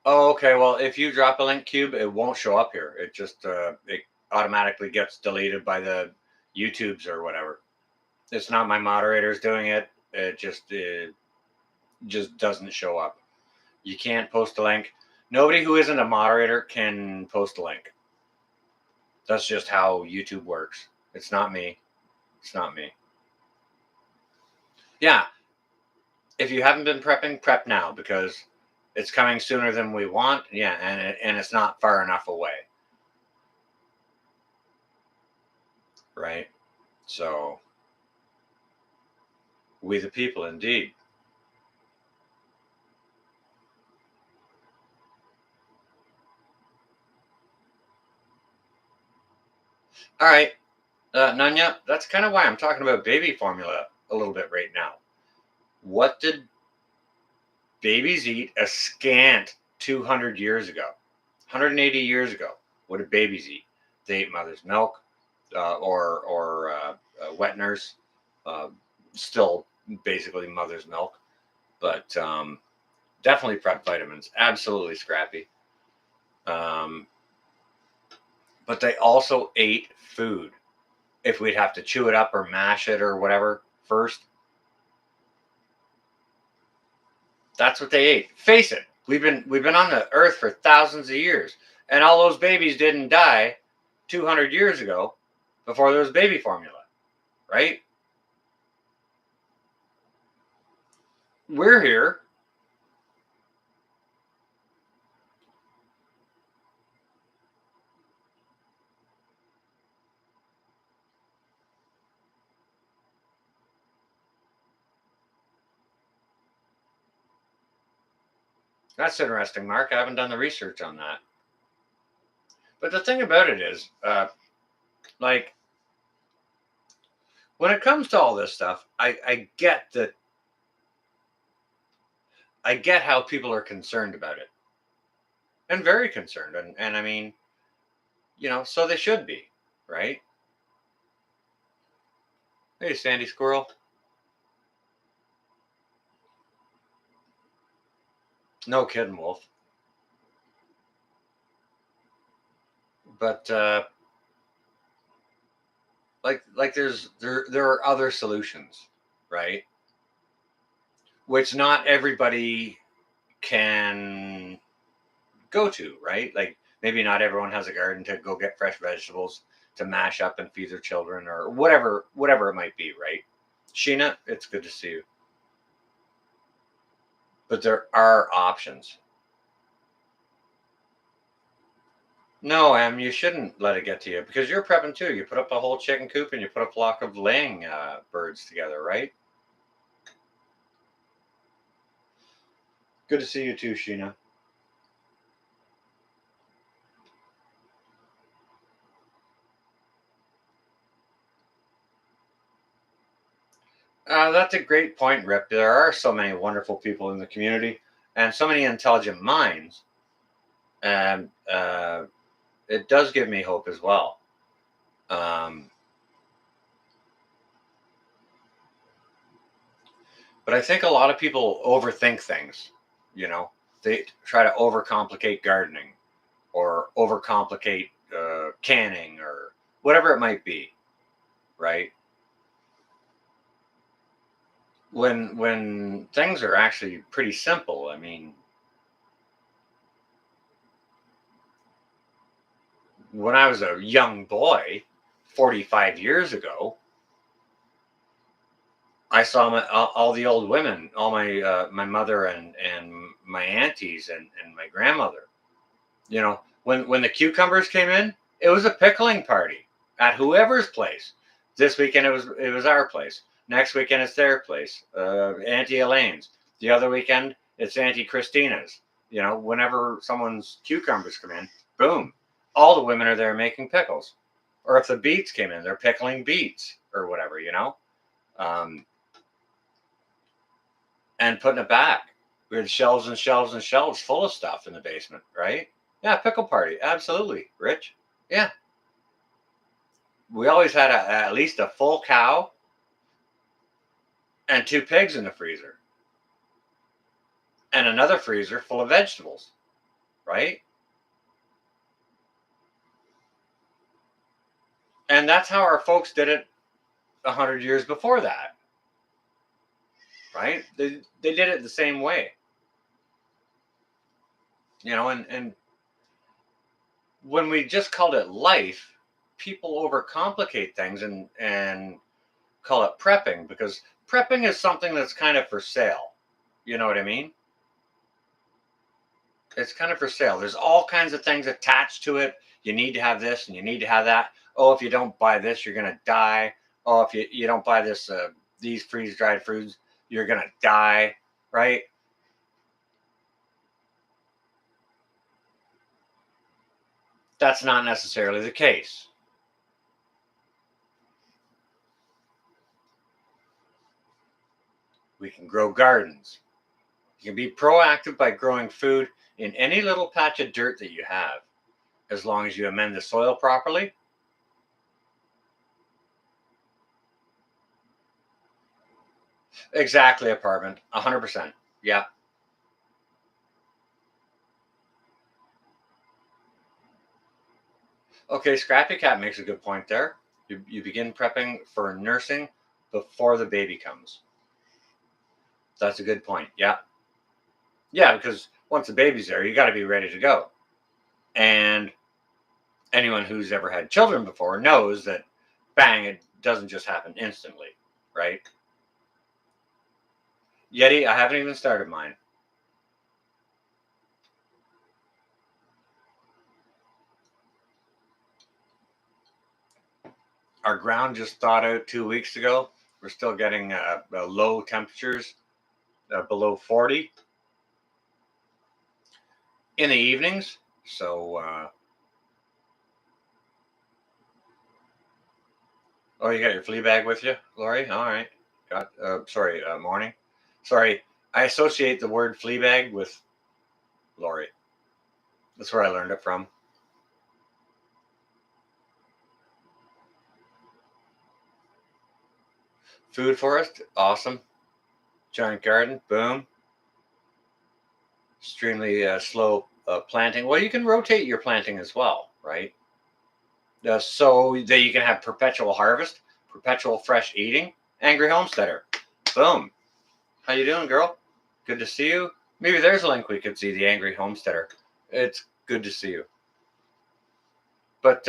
[SPEAKER 1] Oh, okay. Well, if you drop a link cube, it won't show up here. It just it automatically gets deleted by the YouTubes or whatever. It's not my moderators doing it. It just doesn't show up. You can't post a link. Nobody who isn't a moderator can post a link. That's just how YouTube works. It's not me. It's not me. Yeah. If you haven't been prepping, prep now because it's coming sooner than we want. Yeah, and it's not far enough away. Right? So, we the people, indeed. All right, Nanya, that's kind of why I'm talking about baby formula a little bit right now. What did babies eat a scant 200 years ago? 180 years ago, what did babies eat? They ate mother's milk or wet nurse, still basically mother's milk, but definitely prep vitamins, absolutely scrappy. But they also ate food. If we'd have to chew it up or mash it or whatever first, that's what they ate. Face it, we've been on the earth for thousands of years, and all those babies didn't die 200 years ago before there was baby formula, right? We're here. That's interesting, Mark. I haven't done the research on that. But the thing about it is, like, when it comes to all this stuff, I get that. I get how people are concerned about it, and very concerned, and I mean, so they should be, right? Hey, Sandy Squirrel. No kidding, Wolf. But like there are other solutions, right? Which not everybody can go to, right? Like maybe not everyone has a garden to go get fresh vegetables to mash up and feed their children or whatever it might be, right? Sheena, it's good to see you. But there are options. No, you shouldn't let it get to you because you're prepping too. You put up a whole chicken coop and you put a flock of laying birds together, right? Good to see you too, Sheena. That's a great point, Rip. There are so many wonderful people in the community and so many intelligent minds, and it does give me hope as well. Um, but I think a lot of people overthink things. You know, they try to overcomplicate gardening or overcomplicate canning or whatever it might be, right? When things are actually pretty simple. I mean, when I was a young boy, 45 years ago, I saw all the old women, all my mother and my aunties and my grandmother. You know, when the cucumbers came in, it was a pickling party at whoever's place. This weekend it was our place. Next weekend it's their place, Auntie Elaine's. The other weekend it's Auntie Christina's. You know, whenever someone's cucumbers come in, boom, all the women are there making pickles. Or if the beets came in, they're pickling beets or whatever. You know, um, and putting it back. We had shelves and shelves and shelves full of stuff in the basement, right? Yeah, pickle party, absolutely, Rich. Yeah, we always had at least a full cow and two pigs in the freezer, and another freezer full of vegetables, right? And that's how our folks did it 100 years before that, right? They did it the same way, you know. And when we just called it life, people overcomplicate things and call it prepping because prepping is something that's kind of for sale. You know what I mean? It's kind of for sale. There's all kinds of things attached to it. You need to have this and you need to have that. Oh, if you don't buy this, you're gonna die. Oh, if you don't buy this these freeze dried foods, you're gonna die, right? That's not necessarily the case. We can grow gardens. You can be proactive by growing food in any little patch of dirt that you have, as long as you amend the soil properly. Exactly, apartment. 100%. Yeah. Okay, Scrappy Cat makes a good point there. You begin prepping for nursing before the baby comes. That's a good point. Yeah. Yeah, because once the baby's there, you got to be ready to go. And anyone who's ever had children before knows that bang, it doesn't just happen instantly, right? Yeti, I haven't even started mine. Our ground just thawed out 2 weeks ago. We're still getting low temperatures, below 40 in the evenings. So, oh, you got your flea bag with you, Lori? All right. Got, sorry, morning. Sorry, I associate the word flea bag with Lori. That's where I learned it from. Food forest, awesome. Giant garden, boom. Extremely slow planting. Well, you can rotate your planting as well, right? So that you can have perpetual harvest, perpetual fresh eating. Angry homesteader, boom. How you doing, girl? Good to see you. Maybe there's a link we could see the angry homesteader. It's good to see you. But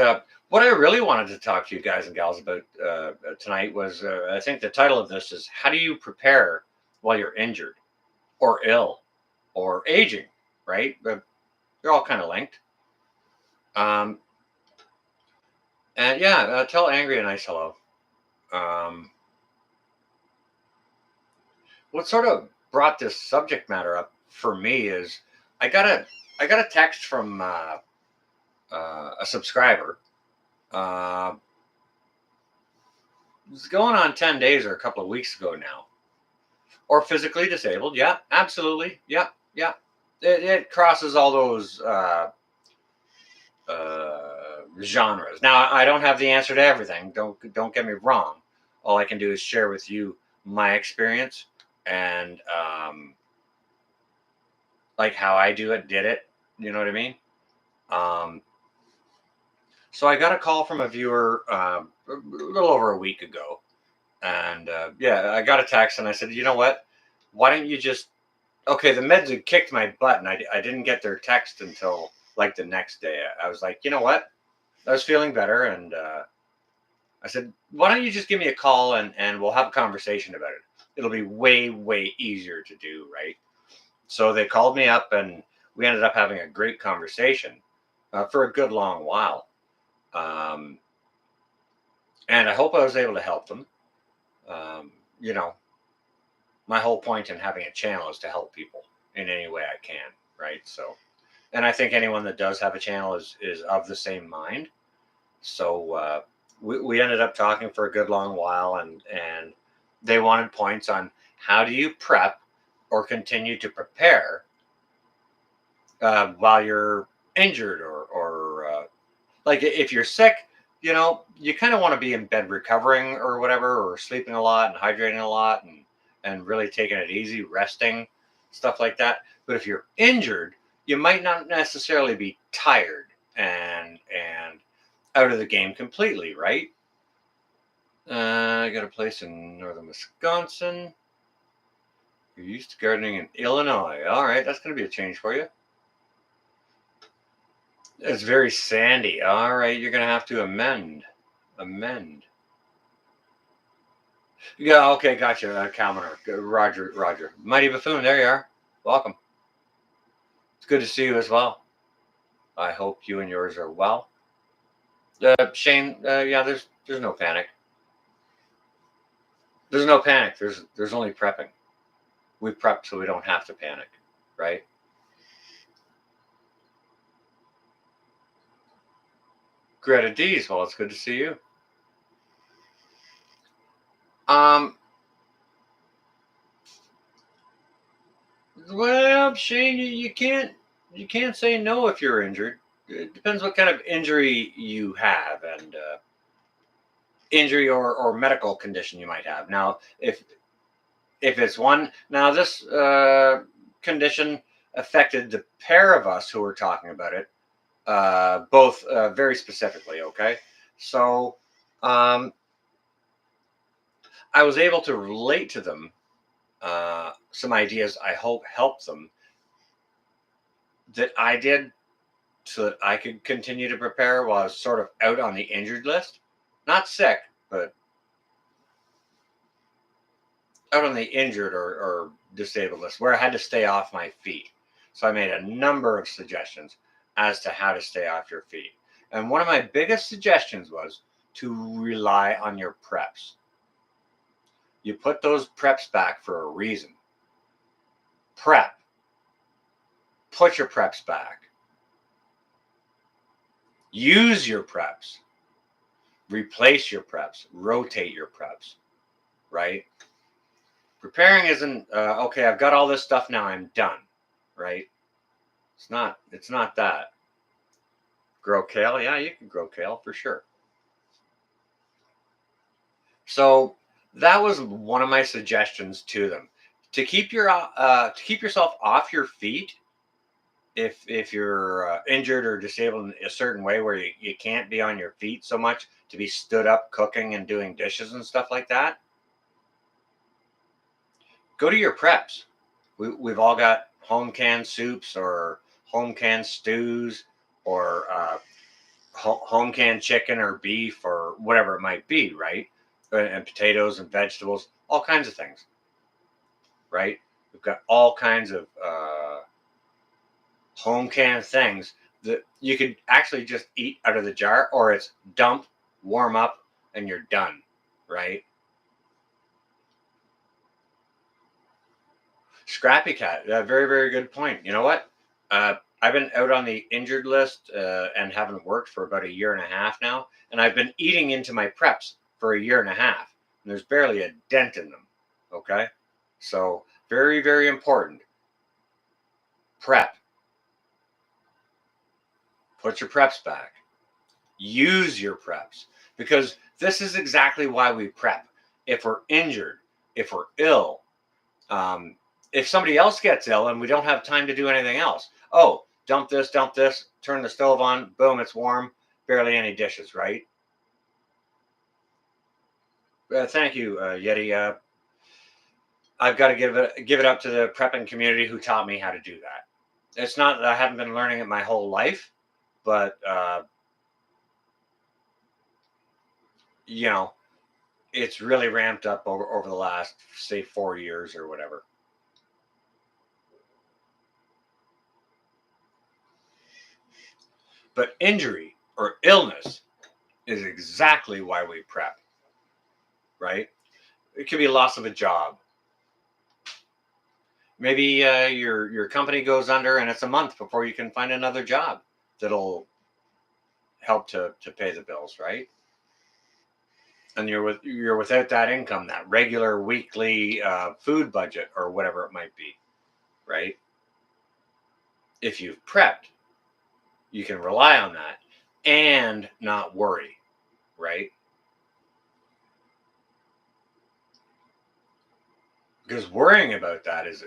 [SPEAKER 1] what I really wanted to talk to you guys and gals about tonight was I think the title of this is How Do You Prepare While You're Injured or Ill? or aging, right? But they're all kind of linked. Um, and yeah, tell Angry a nice hello. Um, what sort of brought this subject matter up for me is I got a I got a text from a subscriber. Uh, it's going on 10 days or a couple of weeks ago now. Or physically disabled. Yeah, absolutely. Yeah, yeah. It crosses all those genres. Now, I don't have the answer to everything. Don't get me wrong. All I can do is share with you my experience and like how I did it. You know what I mean? Um, so I got a call from a viewer a little over a week ago, and yeah, I got a text and I said, you know what? Why don't you just okay, the meds had kicked my butt, and I didn't get their text until like the next day. I was like, you know what? I was feeling better, and I said, why don't you just give me a call and we'll have a conversation about it. It'll be way easier to do, right? So they called me up, and we ended up having a great conversation for a good long while. Um, and I hope I was able to help them. Um, you know, my whole point in having a channel is to help people in any way I can, right? So and I think anyone that does have a channel is of the same mind. So we ended up talking for a good long while, and they wanted points on how do you prep or continue to prepare while you're injured or like if you're sick, you kind of want to be in bed recovering or whatever, or sleeping a lot and hydrating a lot and really taking it easy, resting, stuff like that. But if you're injured, you might not necessarily be tired and out of the game completely, right? I got a place in northern Wisconsin. You're used to gardening in Illinois. All right, that's going to be a change for you. It's very sandy. All right, you're going to have to amend. Yeah, okay, gotcha. Calmaner. Roger. Mighty Buffoon, there you are. Welcome. It's good to see you as well. I hope you and yours are well. Shane, yeah, there's no panic. There's no panic. There's only prepping. We prep so we don't have to panic, right? Greta D's, well, it's good to see you. Um, well, Shane, you can't say no if you're injured. It depends what kind of injury you have and injury or medical condition you might have. Now, if it's one now this condition affected the pair of us who were talking about it both very specifically. Okay, so um, I was able to relate to them some ideas. I hope helped them that I did so that I could continue to prepare while I was sort of out on the injured list, not sick, but out on the injured or disabled list where I had to stay off my feet. So I made a number of suggestions as to how to stay off your feet. And one of my biggest suggestions was to rely on your preps. You put those preps back for a reason. Prep. Put your preps back. Use your preps. Replace your preps. Rotate your preps. Right? Preparing isn't okay. I've got all this stuff now. I'm done. Right? It's not. It's not that. Grow kale? Yeah, you can grow kale for sure. So that was one of my suggestions to them to keep yourself off your feet if you're injured or disabled in a certain way where you can't be on your feet so much to be stood up cooking and doing dishes and stuff like that. Go to your preps. We've all got home canned soups or home canned stews or home canned chicken or beef or whatever it might be, right? And potatoes and vegetables, all kinds of things, right? We've got all kinds of home canned things that you could actually just eat out of the jar, or it's dump, warm up, and you're done, right? Scrappy cat, very, very good point. You know what? I've been out on the injured list and haven't worked for about a year and a half now, and I've been eating into my preps for a year and a half, and there's barely a dent in them. Okay, so very, very important. Prep. Put your preps back. Use your preps, because this is exactly why we prep. If we're injured, if we're ill, um, if somebody else gets ill and we don't have time to do anything else, oh, dump this, turn the stove on, boom, it's warm, barely any dishes, right? Thank you, Yeti. I've got to give it up to the prepping community who taught me how to do that. It's not that I haven't been learning it my whole life, but you know, it's really ramped up over the last, say, 4 years or whatever. But injury or illness is exactly why we prep, right? It could be a loss of a job. Maybe your company goes under and it's a month before you can find another job that'll help to pay the bills, right? And you're without that income, that regular weekly food budget or whatever it might be, right? If you've prepped, you can rely on that and not worry, right? Because worrying about that is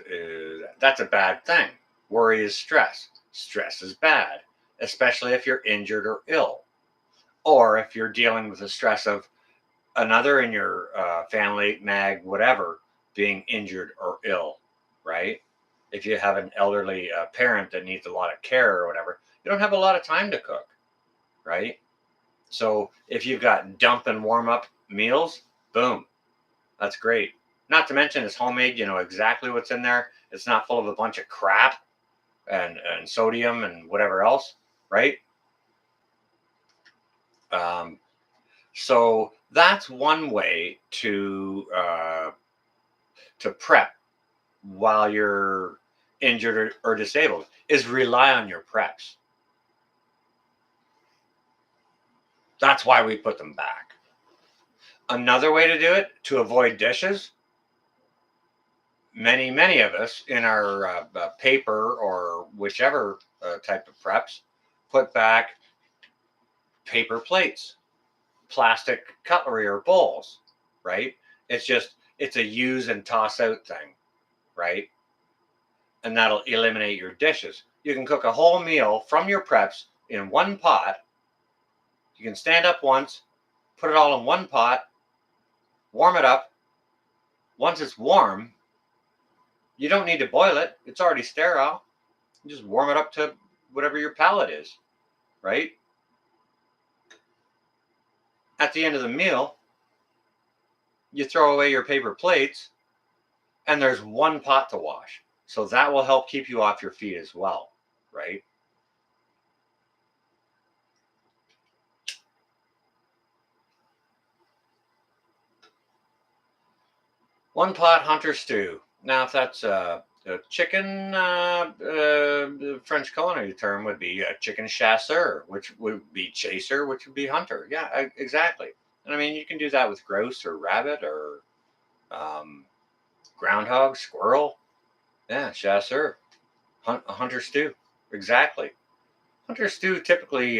[SPEAKER 1] that's a bad thing. Worry is stress. Stress is bad, especially if you're injured or ill, or if you're dealing with the stress of another in your family, mag, whatever, being injured or ill, right? If you have an elderly parent that needs a lot of care or whatever, you don't have a lot of time to cook, right? So if you've got dump and warm up meals, boom, that's great. Not to mention it's homemade. You know exactly what's in there. It's not full of a bunch of crap and sodium and whatever else, right? Um, so that's one way to prep while you're injured or disabled, is rely on your preps. That's why we put them back. Another way to do it to avoid dishes, many of us in our paper or whichever type of preps put back paper plates, plastic cutlery or bowls, right? It's a use and toss out thing, right? And that'll eliminate your dishes. You can cook a whole meal from your preps in one pot. You can stand up once, put it all in one pot, warm it up. Once it's warm, you don't need to boil it. It's already sterile. You just warm it up to whatever your palate is, right? At the end of the meal, you throw away your paper plates and there's one pot to wash. So that will help keep you off your feet as well, right? One pot hunter stew. Now, if that's a chicken, the French culinary term would be a chicken chasseur, which would be chaser, which would be hunter. Yeah, exactly. And I mean, you can do that with grouse or rabbit or um, groundhog, squirrel. Yeah, chasseur, a hunter stew. Exactly. Hunter stew typically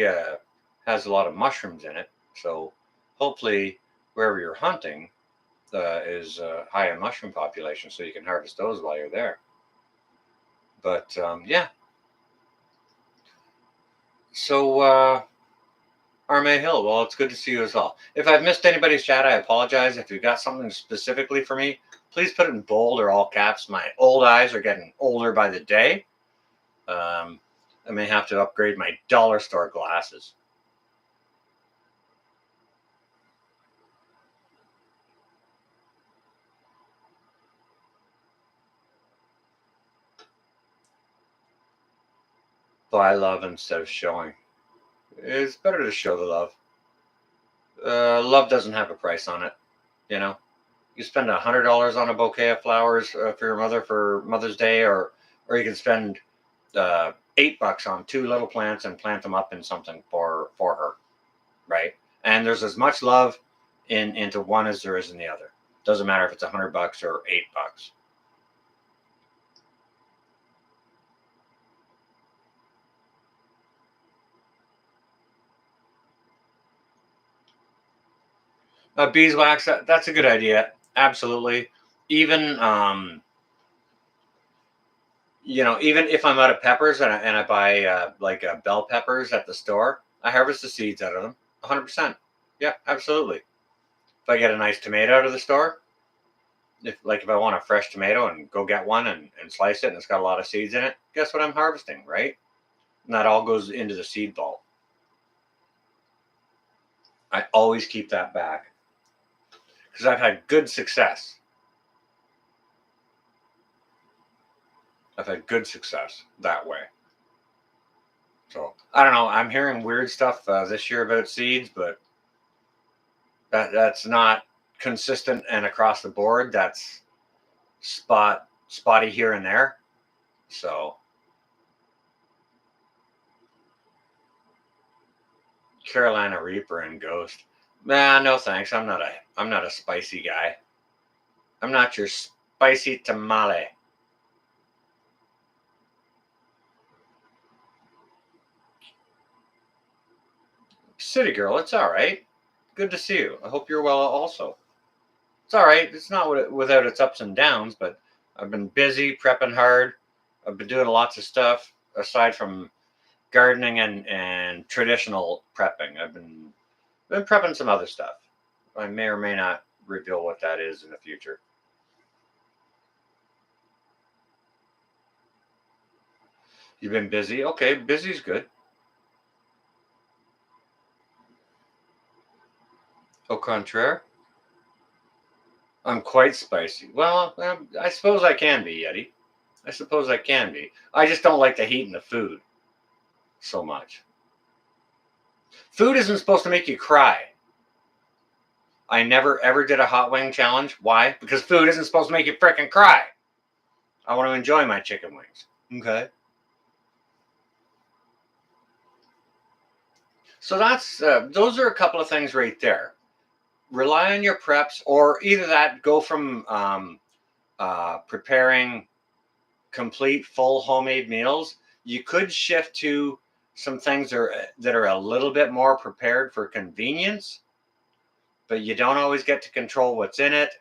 [SPEAKER 1] has a lot of mushrooms in it, so hopefully wherever you're hunting is high in mushroom population, so you can harvest those while you're there. But yeah, so Arme Hill, well, it's good to see you as well. If I've missed anybody's chat, I apologize. If you've got something specifically for me, please put it in bold or all caps. My old eyes are getting older by the day. I may have to upgrade my dollar store glasses. buy love instead of showing. It's better to show the love. Love doesn't have a price on it, you know. You spend $100 on a bouquet of flowers for your mother for Mother's Day, or you can spend $8 on two little plants and plant them up in something for her, right? And there's as much love into one as there is in the other. Doesn't matter if it's $100 or $8. Beeswax, that's a good idea. Absolutely. Even even if I'm out of peppers and I buy bell peppers at the store, I harvest the seeds out of them. 100%. Yeah, absolutely. If I get a nice tomato out of the store, if I want a fresh tomato and go get one and slice it and it's got a lot of seeds in it, guess what I'm harvesting, right? And that all goes into the seed vault. I always keep that back because I've had good success. I've had good success that way. So I don't know. I'm hearing weird stuff this year about seeds, but that's not consistent and across the board. That's spotty here and there. So Carolina Reaper and Ghost. Nah, no thanks. I'm not a spicy guy. I'm not your spicy tamale. City girl, it's all right. Good to see you. I hope you're well also. It's all right. It's not without its ups and downs, but I've been busy prepping hard. I've been doing lots of stuff aside from gardening and traditional prepping. I've been prepping some other stuff. I may or may not reveal what that is in the future. You've been busy? Okay, busy's good. Au contraire, I'm quite spicy. Well, I suppose I can be, Yeti. I suppose I can be. I just don't like the heat in the food so much. Food isn't supposed to make you cry. I never ever did a hot wing challenge. Why? Because food isn't supposed to make you freaking cry. I want to enjoy my chicken wings. Okay. So that's those are a couple of things right there. Rely on your preps, or either that go from preparing complete full homemade meals. You could shift to some things that are a little bit more prepared for convenience, but you don't always get to control what's in it.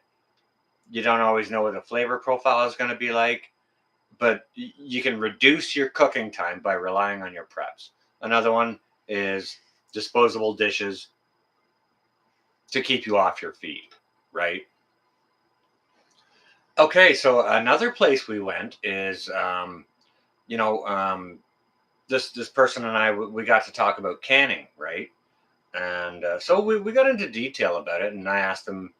[SPEAKER 1] You don't always know what the flavor profile is going to be like, but you can reduce your cooking time by relying on your preps. Another one is disposable dishes to keep you off your feet, right? Okay, so another place we went is, you know, this person and I we got to talk about canning, right? And so we got into detail about it, and I asked him,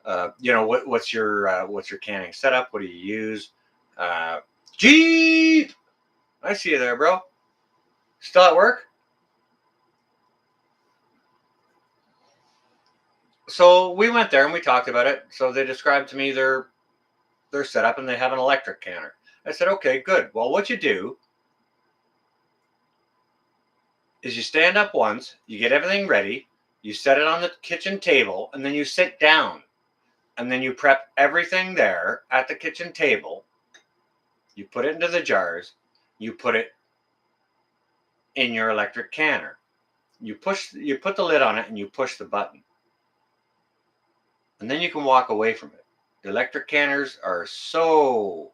[SPEAKER 1] what's your canning setup? What do you use? Uh, Jeep, I see you there, bro. Still at work? So we went there and we talked about it. So they described to me their setup, and they have an electric canner. I said, okay, good. Well, what you do is you stand up once, you get everything ready, you set it on the kitchen table, and then you sit down, and then you prep everything there at the kitchen table. You put it into the jars, you put it in your electric canner. You put the lid on it and you push the button. And then you can walk away from it. The electric canners are so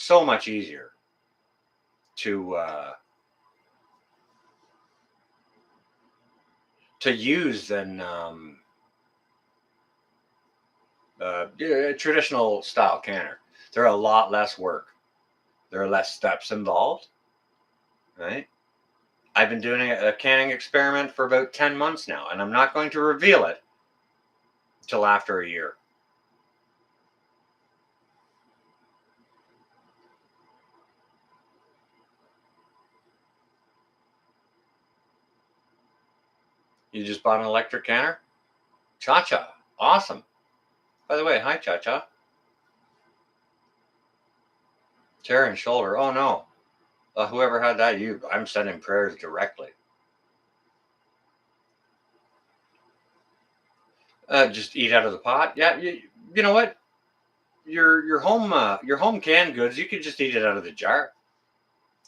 [SPEAKER 1] much easier to use than a traditional style canner. They're a lot less work. There are less steps involved, right? I've been doing a canning experiment for about 10 months now, and I'm not going to reveal it until after a year. You just bought an electric canner? Cha-cha. Awesome. By the way, hi, Cha-cha. Tear and shoulder. Oh, no. Whoever had that, I'm sending prayers directly. Just eat out of the pot. Yeah, you know what? Your home canned goods, you could just eat it out of the jar.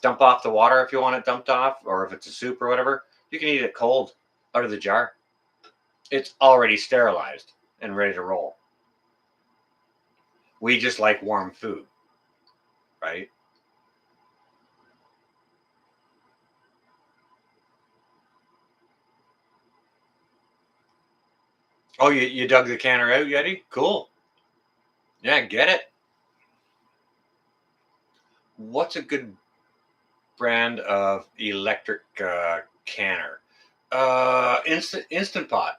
[SPEAKER 1] Dump off the water if you want it dumped off, or if it's a soup or whatever, you can eat it cold out of the jar. It's already sterilized and ready to roll. We just like warm food, right? Oh, you dug the canner out, Yeti? Cool. Yeah, get it. What's a good brand of electric canner? Instant Pot.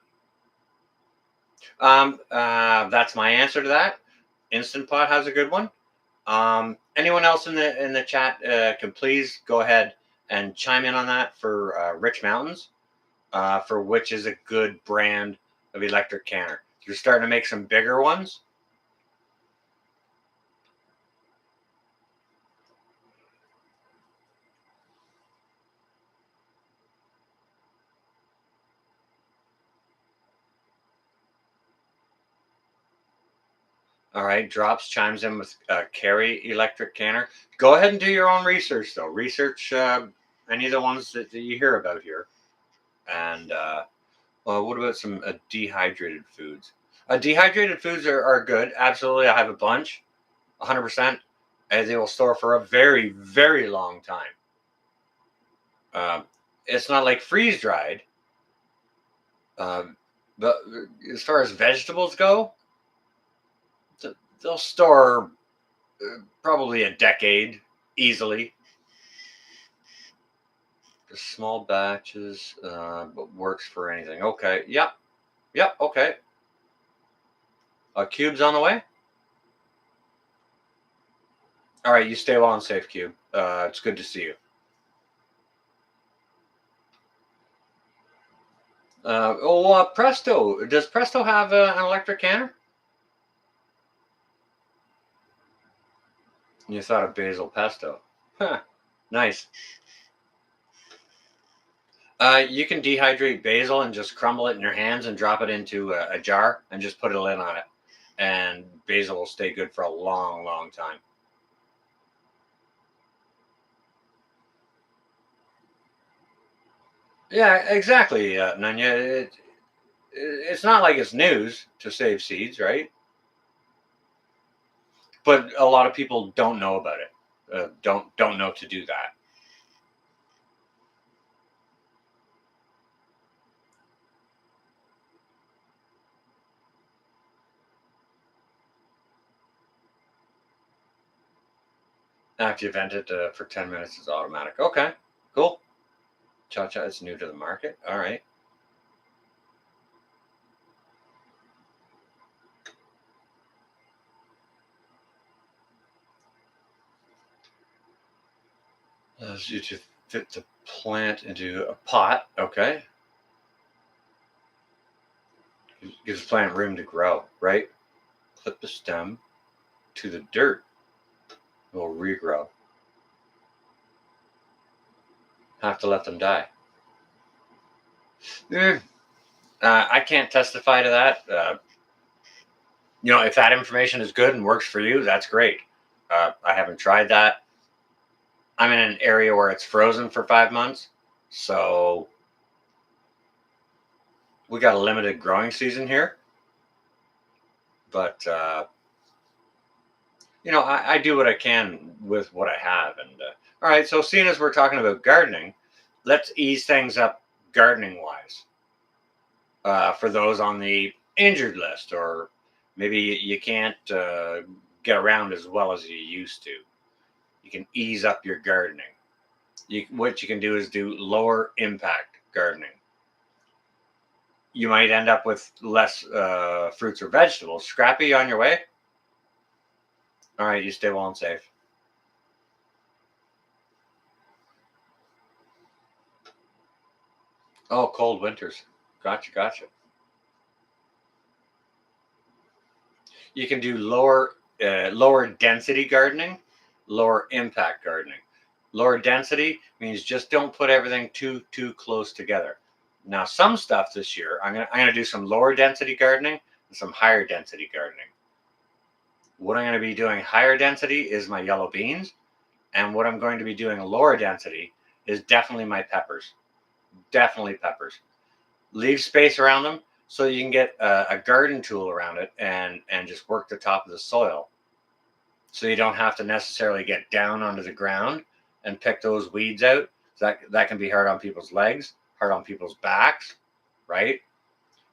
[SPEAKER 1] That's my answer to that. Instant Pot has a good one. Anyone else in the chat can please go ahead and chime in on that for Rich Mountains, for which is a good brand of electric canner. You're starting to make some bigger ones. All right, Drops chimes in with Carry electric canner. Go ahead and do your own research, though. Research any of the ones that you hear about here. And well, what about some dehydrated foods? Dehydrated foods are good. Absolutely, I have a bunch, 100%. And they will store for a very, very long time. It's not like freeze dried. But as far as vegetables go, they'll store probably a decade easily. Just small batches, but works for anything. Okay. Yep. Yep. Okay. Cube's on the way. All right. You stay well and safe, Cube. It's good to see you. Presto. Does Presto have an electric canner? You thought of basil pesto. Huh. Nice. You can dehydrate basil and just crumble it in your hands and drop it into a jar and just put a lid on it. And basil will stay good for a long, long time. Yeah, exactly, Nanya. It's not like it's news to save seeds, right? But a lot of people don't know about it. Don't know to do that. After you vent it for 10 minutes, it's automatic. Okay, cool. Cha Cha is new to the market. All right. Allows you to fit the plant into a pot. Okay. Gives the plant room to grow, right? Clip the stem to the dirt. It will regrow. Have to let them die. I can't testify to that. If that information is good and works for you, that's great. I haven't tried that. I'm in an area where it's frozen for 5 months, so we got a limited growing season here. But I do what I can with what I have. And all right, so seeing as we're talking about gardening, let's ease things up gardening wise. For those on the injured list, or maybe you can't get around as well as you used to, you can ease up your gardening. What you can do is do lower impact gardening. You might end up with less fruits or vegetables. Scrappy, on your way? All right, you stay well and safe. Oh, cold winters. Gotcha. You can do lower density gardening, lower impact gardening. Lower density means just don't put everything too close together. Now, some stuff this year, I'm gonna do some lower density gardening and some higher density gardening. What I'm going to be doing higher density is my yellow beans, and what I'm going to be doing lower density is definitely my peppers. Definitely peppers. Leave space around them so you can get a garden tool around it and just work the top of the soil. So you don't have to necessarily get down onto the ground and pick those weeds out. That can be hard on people's legs, hard on people's backs, right?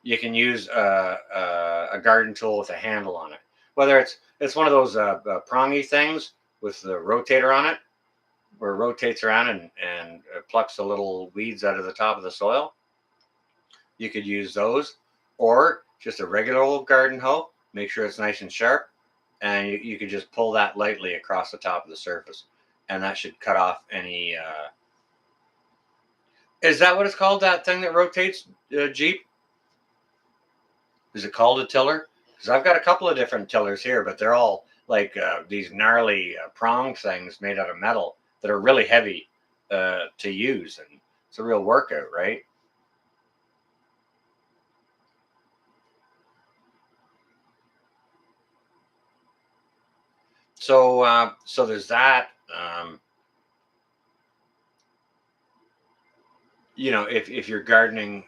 [SPEAKER 1] You can use a garden tool with a handle on it. Whether it's one of those prongy things with the rotator on it, where it rotates around and plucks the little weeds out of the top of the soil. You could use those, or just a regular old garden hoe. Make sure it's nice and sharp, and you could just pull that lightly across the top of the surface, and that should cut off any. Is that what it's called? That thing that rotates, Jeep? Is it called a tiller? Because I've got a couple of different tillers here, but they're all like these gnarly prong things made out of metal that are really heavy to use, and it's a real workout, right? So there's that. If you're gardening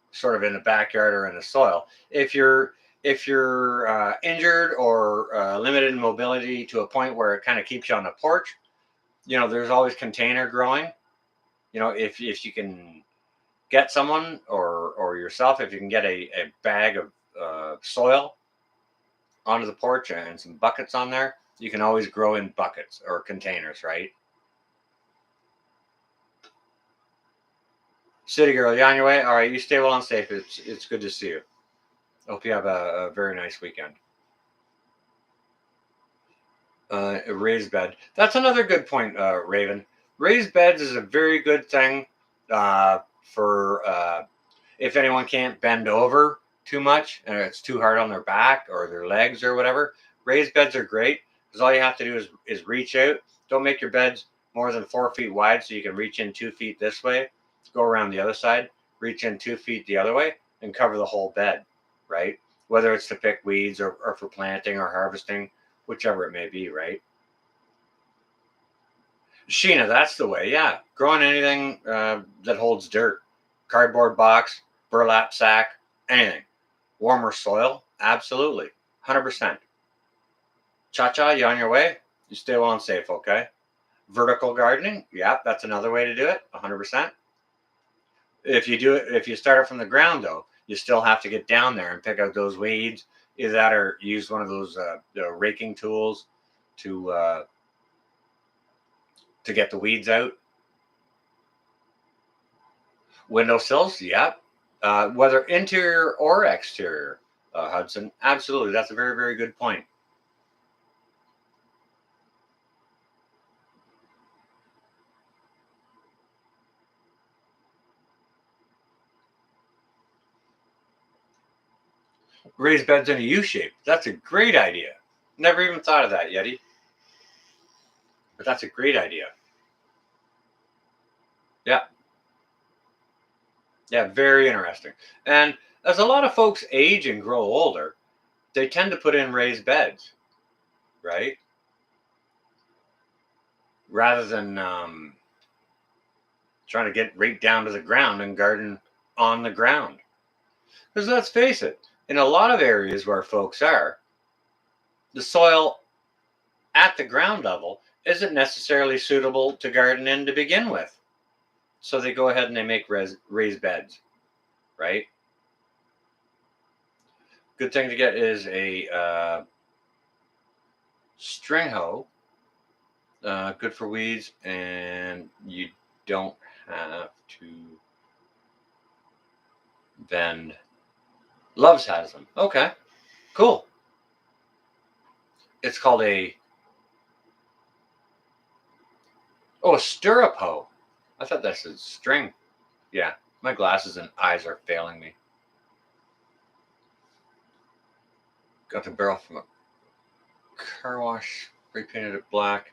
[SPEAKER 1] sort of in the backyard or in the soil, if you're injured or limited in mobility to a point where it kind of keeps you on the porch, there's always container growing. If you can get someone or yourself, if you can get a bag of soil onto the porch and some buckets on there, you can always grow in buckets or containers, right? City girl, you on your way? All right, you stay well and safe. It's good to see you. Hope you have a very nice weekend. A raised bed. That's another good point, Raven. Raised beds is a very good thing for if anyone can't bend over too much and it's too hard on their back or their legs or whatever. Raised beds are great because all you have to do is reach out. Don't make your beds more than 4 feet wide so you can reach in 2 feet this way, go around the other side, reach in 2 feet the other way, and cover the whole bed, right? Whether it's to pick weeds or for planting or harvesting, whichever it may be, right? Sheena, that's the way. Yeah, growing anything that holds dirt, cardboard box, burlap sack, anything. Warmer soil, absolutely, 100%. Cha cha, you on your way? You stay well and safe, okay? Vertical gardening, yeah, that's another way to do it, 100%. If you start it from the ground though, you still have to get down there and pick out those weeds. Either that or use one of those raking tools to to get the weeds out. Windowsills, yeah. Whether interior or exterior, Hudson, absolutely. That's a very, very good point. Raised beds in a U shape. That's a great idea. Never even thought of that, Yeti. But that's a great idea. Yeah, yeah, very interesting. And as a lot of folks age and grow older, they tend to put in raised beds, right? Rather than trying to get right down to the ground and garden on the ground. Because let's face it, in a lot of areas where folks are, the soil at the ground level isn't necessarily suitable to garden in to begin with. So they go ahead and they make raised beds, right? Good thing to get is a string hoe. Good for weeds, and you don't have to bend. Loves has them. Okay, cool. It's called a stirrup hoe. I thought that said string. Yeah, My glasses and eyes are failing me. Got the barrel from a car wash, repainted it black.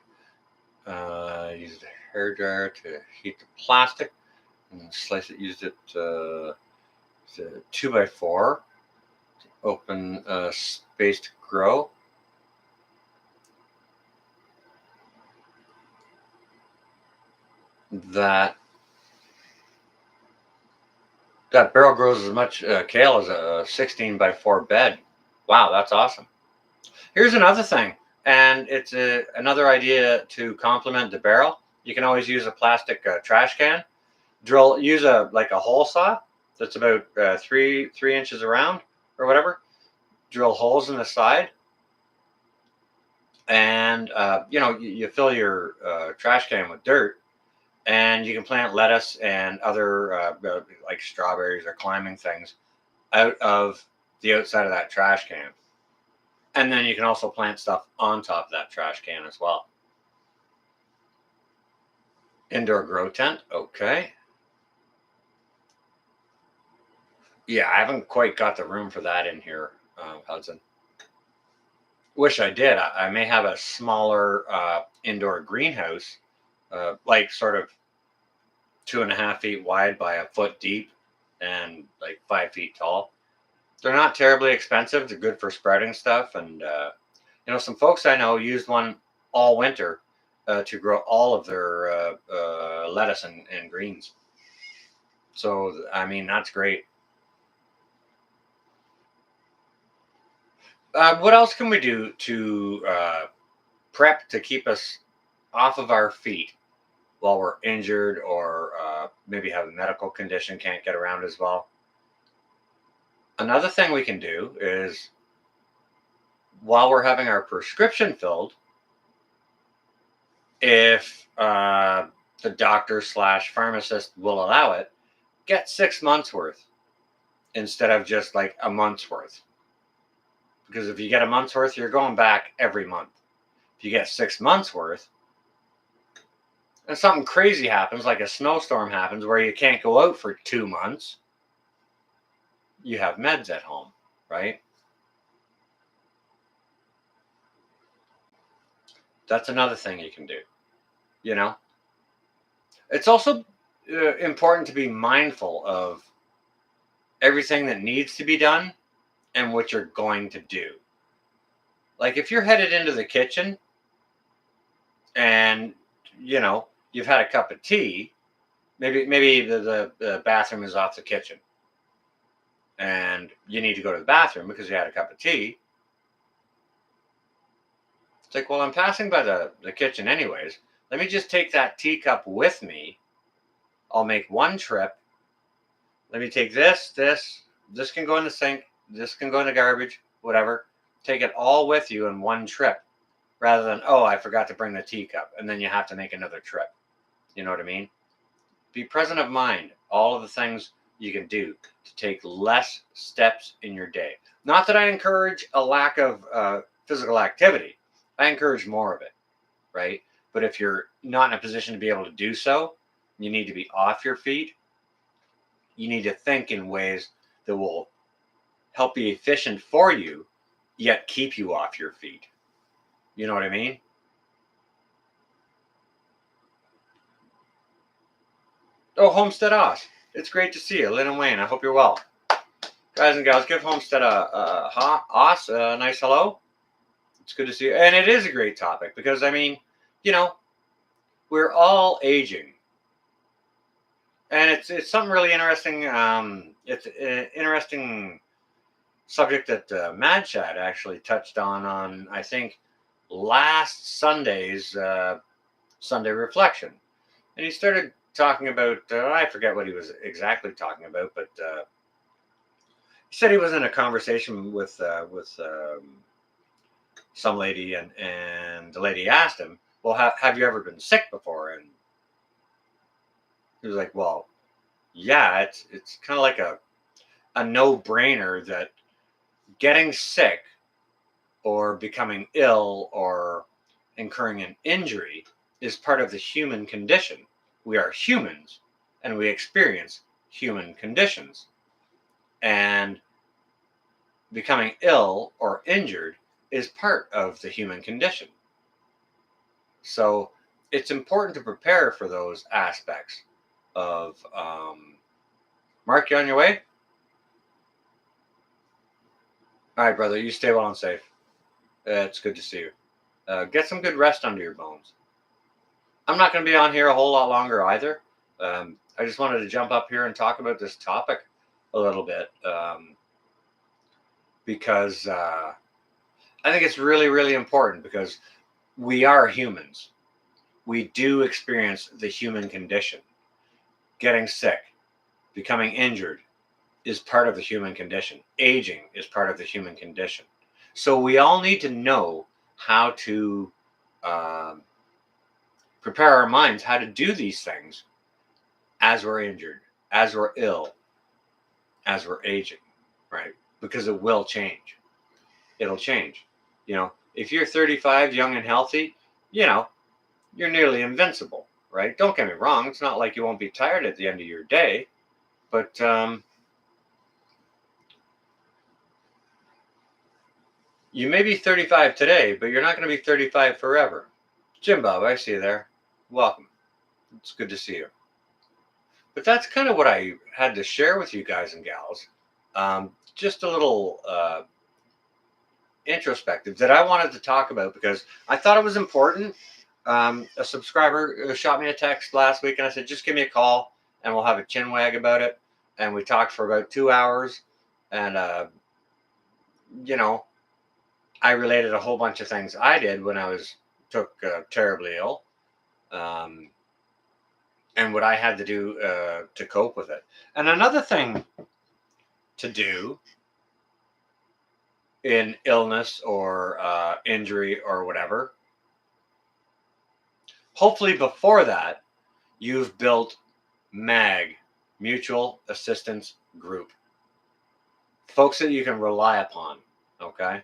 [SPEAKER 1] Used a hair dryer to heat the plastic and slice it. Used it to 2x4 to open space to grow. That barrel grows as much kale as a 16x4 bed. Wow, that's awesome. Here's another thing, and it's another idea to complement the barrel. You can always use a plastic trash can. Use a hole saw that's about 3 inches around or whatever. Drill holes in the side, and you fill your trash can with dirt, and you can plant lettuce and other like strawberries or climbing things out of the outside of that trash can. And then you can also plant stuff on top of that trash can as well. Indoor grow tent. Okay. Yeah, I haven't quite got the room for that in here, Hudson. Wish I did. I may have a smaller indoor greenhouse, like sort of 2.5 feet wide by a foot deep and like 5 feet tall. They're not terribly expensive. They're good for spreading stuff. And, some folks I know used one all winter to grow all of their lettuce and greens. So, I mean, that's great. What else can we do to prep to keep us off of our feet while we're injured or maybe have a medical condition, can't get around as well? Another thing we can do is while we're having our prescription filled, if the doctor / pharmacist will allow it, get 6 months worth instead of just like a month's worth. Because if you get a month's worth, you're going back every month. If you get 6 months worth, and something crazy happens, like a snowstorm happens where you can't go out for 2 months, you have meds at home, right? That's another thing you can do. It's also important to be mindful of everything that needs to be done and what you're going to do. Like if you're headed into the kitchen and you've had a cup of tea, maybe the bathroom is off the kitchen and you need to go to the bathroom because you had a cup of tea. It's like, well, I'm passing by the kitchen anyways. Let me just take that teacup with me. I'll make one trip. Let me take this can go in the sink, this can go in the garbage, whatever. Take it all with you in one trip rather than, oh, I forgot to bring the teacup. And then you have to make another trip. You know what I mean? Be present of mind. All of the things you can do to take less steps in your day. Not that I encourage a lack of physical activity. I encourage more of it, right? But if you're not in a position to be able to do so, you need to be off your feet. You need to think in ways that will help be efficient for you, yet keep you off your feet. You know what I mean? Oh, Homestead Oz. It's great to see you, Lynn and Wayne. I hope you're well. Guys and gals, give Homestead Oz a nice hello. It's good to see you. And it is a great topic because, I mean, we're all aging. And it's something really interesting. It's an interesting subject that Mad Chat actually touched on I think, last Sunday's Sunday Reflection. And he started talking about, I forget what he was exactly talking about, but he said he was in a conversation with some lady, and the lady asked him, well, have you ever been sick before? And he was like, well, yeah, it's kind of like a no-brainer that getting sick or becoming ill or incurring an injury is part of the human condition. We are humans and we experience human conditions. And becoming ill or injured is part of the human condition. So it's important to prepare for those aspects of Mark, you on your way? All right, brother, you stay well and safe. It's good to see you. Get some good rest under your bones. I'm not going to be on here a whole lot longer either. I just wanted to jump up here and talk about this topic a little bit because I think it's really, really important because we are humans. We do experience the human condition. Getting sick, becoming injured is part of the human condition. Aging is part of the human condition. So we all need to know how to prepare our minds how to do these things as we're injured, as we're ill, as we're aging, right? Because it will change. It'll change. If you're 35, young and healthy, you're nearly invincible, right? Don't get me wrong. It's not like you won't be tired at the end of your day, but you may be 35 today, but you're not going to be 35 forever. Jim Bob, I see you there. Welcome. It's good to see you. But that's kind of what I had to share with you guys and gals. Just a little introspective that I wanted to talk about because I thought it was important. A subscriber shot me a text last week and I said, just give me a call and we'll have a chin wag about it. And we talked for about 2 hours. And, I related a whole bunch of things I did when I took terribly ill. And what I had to do to cope with it. And another thing to do in illness or injury or whatever, hopefully before that, you've built MAG, Mutual Assistance Group. Folks that you can rely upon, okay?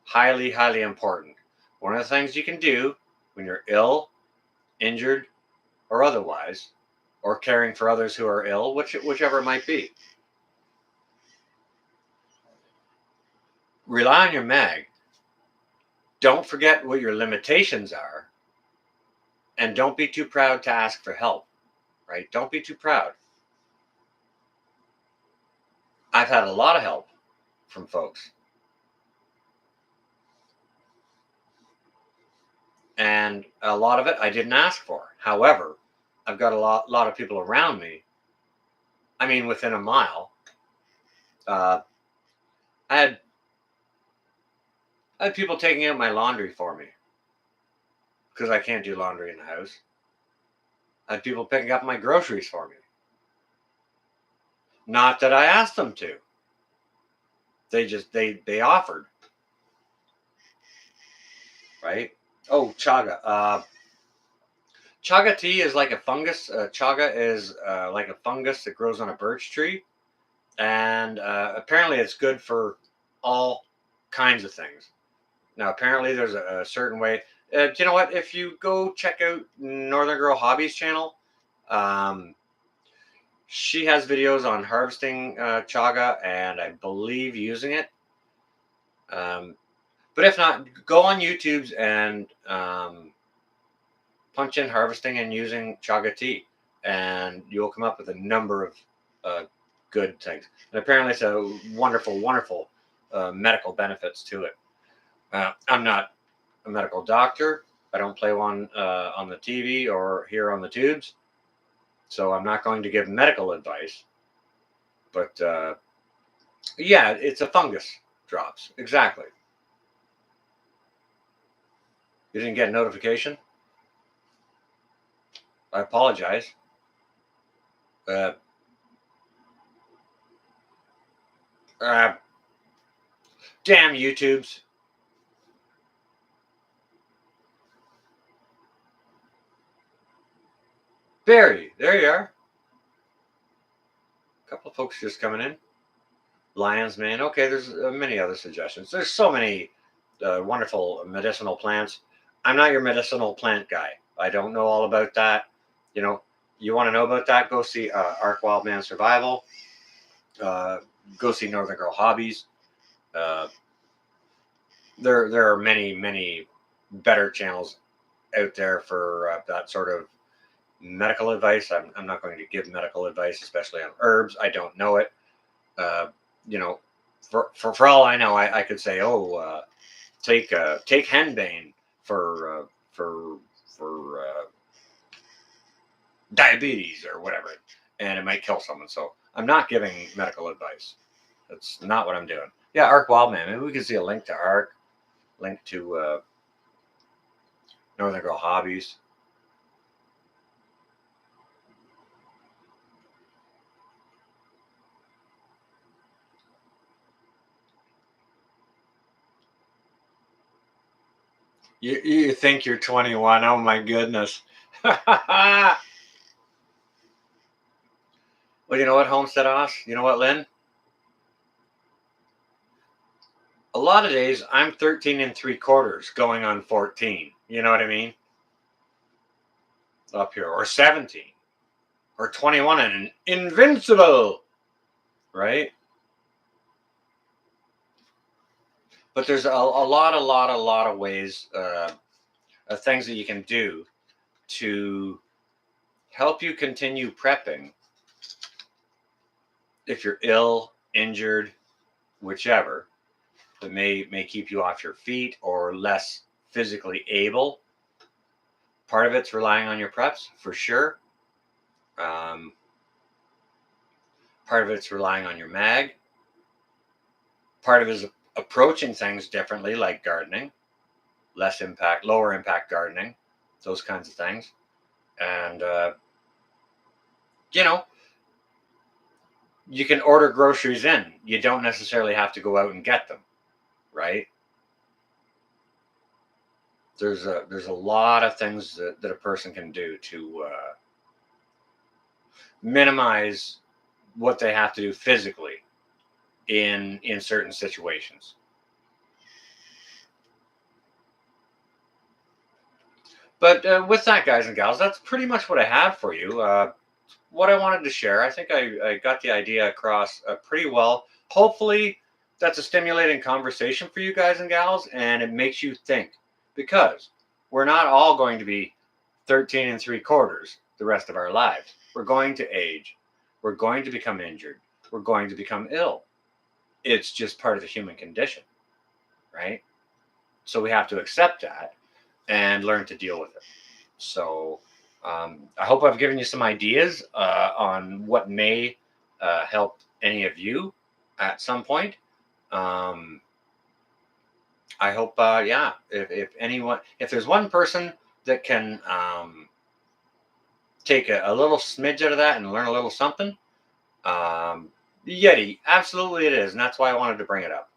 [SPEAKER 1] Highly, highly important. One of the things you can do when you're ill, injured, or otherwise, or caring for others who are ill, whichever it might be. Rely on your MAG. Don't forget what your limitations are. And don't be too proud to ask for help, right? Don't be too proud. I've had a lot of help from folks. And a lot of it I didn't ask for. However, I've got a lot of people around me. I mean, within a mile. I had people taking out my laundry for me because I can't do laundry in the house. I had people picking up my groceries for me. Not that I asked them to. They offered. Right? Oh, chaga. Chaga tea is like a fungus. Chaga is like a fungus that grows on a birch tree. And apparently it's good for all kinds of things. Now, apparently there's a certain way. Do you know what? If you go check out Northern Girl Hobbies channel, she has videos on harvesting chaga and I believe using it. But if not, go on YouTube's and punch in harvesting and using chaga tea, and you'll come up with a number of good things. And apparently it's a wonderful, wonderful medical benefits to it. I'm not a medical doctor. I don't play one on the TV or here on the tubes. So I'm not going to give medical advice. But yeah, it's a fungus drops. Exactly. You didn't get a notification? I apologize. Damn YouTubes. Barry, there you are. A couple of folks just coming in. Lion's Mane. Okay, there's many other suggestions. There's so many wonderful medicinal plants. I'm not your medicinal plant guy. I don't know all about that. You want to know about that? Go see Arc Wildman Survival. Go see Northern Girl Hobbies. Uh, there are many better channels out there for that sort of medical advice. I'm not going to give medical advice, especially on herbs. I don't know it. Uh, you know, for all I know, I could say, oh, take henbane for diabetes or whatever, and it might kill someone. So I'm not giving medical advice. That's not what I'm doing. Yeah, Arc Wildman. Maybe we can see a link to Arc, link to Northern Girl Hobbies. You think you're 21? Oh my goodness. Well, you know what, Homestead Oz? You know what, Lynn? A lot of days I'm 13 and 3/4 going on 14. You know what I mean? Up here. Or 17. Or 21 and invincible. Right? But there's a lot of ways, of things that you can do to help you continue prepping if you're ill, injured, whichever, that may keep you off your feet or less physically able. Part of it's relying on your preps for sure. Part of it's relying on your mag. Part of it is approaching things differently, like gardening, less impact, lower impact gardening, those kinds of things. And you know, you can order groceries in. You don't necessarily have to go out and get them, right? There's a lot of things that a person can do to minimize what they have to do physically in certain situations. But with that, guys and gals, that's pretty much what I have for you. What I wanted to share, I think I got the idea across pretty well. Hopefully, that's a stimulating conversation for you guys and gals, and it makes you think, because we're not all going to be 13 and 3/4 the rest of our lives. We're going to age. We're going to become injured. We're going to become ill. It's just part of the human condition, right? So we have to accept that and learn to deal with it. So I hope I've given you some ideas on what may help any of you at some point. Um, I hope, yeah, if anyone, if there's one person that can take a little smidge out of that and learn a little something, Yeti, absolutely it is. And that's why I wanted to bring it up.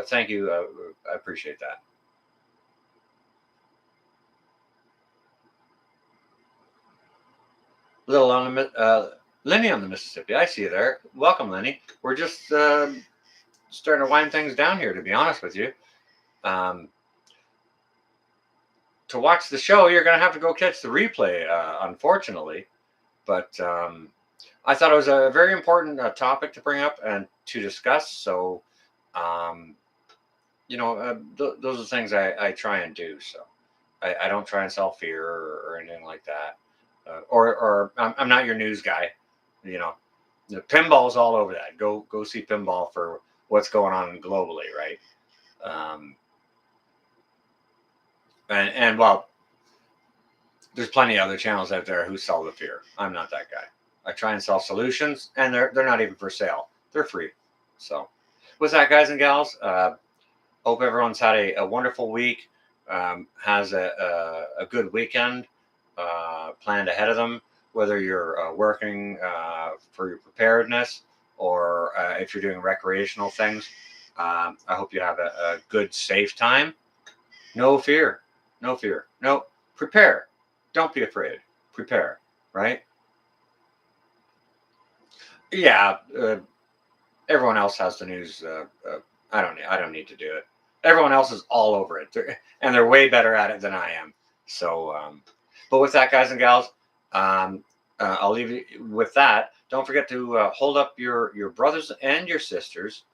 [SPEAKER 1] Thank you. I appreciate that. Little on the Lenny on the Mississippi. I see you there. Welcome, Lenny. We're just starting to wind things down here, to be honest with you. Um, to watch the show, you're going to have to go catch the replay, unfortunately. But I thought it was a very important topic to bring up and to discuss. So, those are things I try and do. So I don't try and sell fear or anything like that. Or I'm not your news guy. You know, the pinball's all over that. Go see pinball for what's going on globally, right? And well, there's plenty of other channels out there who sell the fear. I'm not that guy. I try and sell solutions, and they're not even for sale. They're free. So, with that, guys and gals, hope everyone's had a wonderful week. Has a good weekend planned ahead of them. Whether you're working for your preparedness or if you're doing recreational things, I hope you have a good, safe time. No fear. No fear. No, prepare. Don't be afraid. Prepare, right? Yeah, everyone else has the news. I don't need to do it. Everyone else is all over it, and they're way better at it than I am. So, but with that, guys and gals, I'll leave you with that. Don't forget to hold up your brothers and your sisters.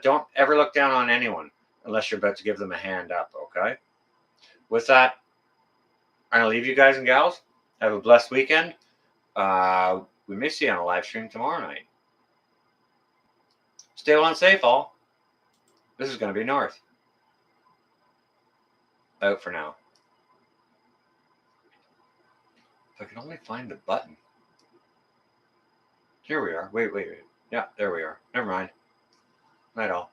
[SPEAKER 1] Don't ever look down on anyone unless you're about to give them a hand up, okay? With that, I'm going to leave you guys and gals. Have a blessed weekend. We may see you on a live stream tomorrow night. Stay well and safe, all. This is going to be North. Out for now. If I can only find the button. Here we are. Wait. Yeah, there we are. Never mind. Night all.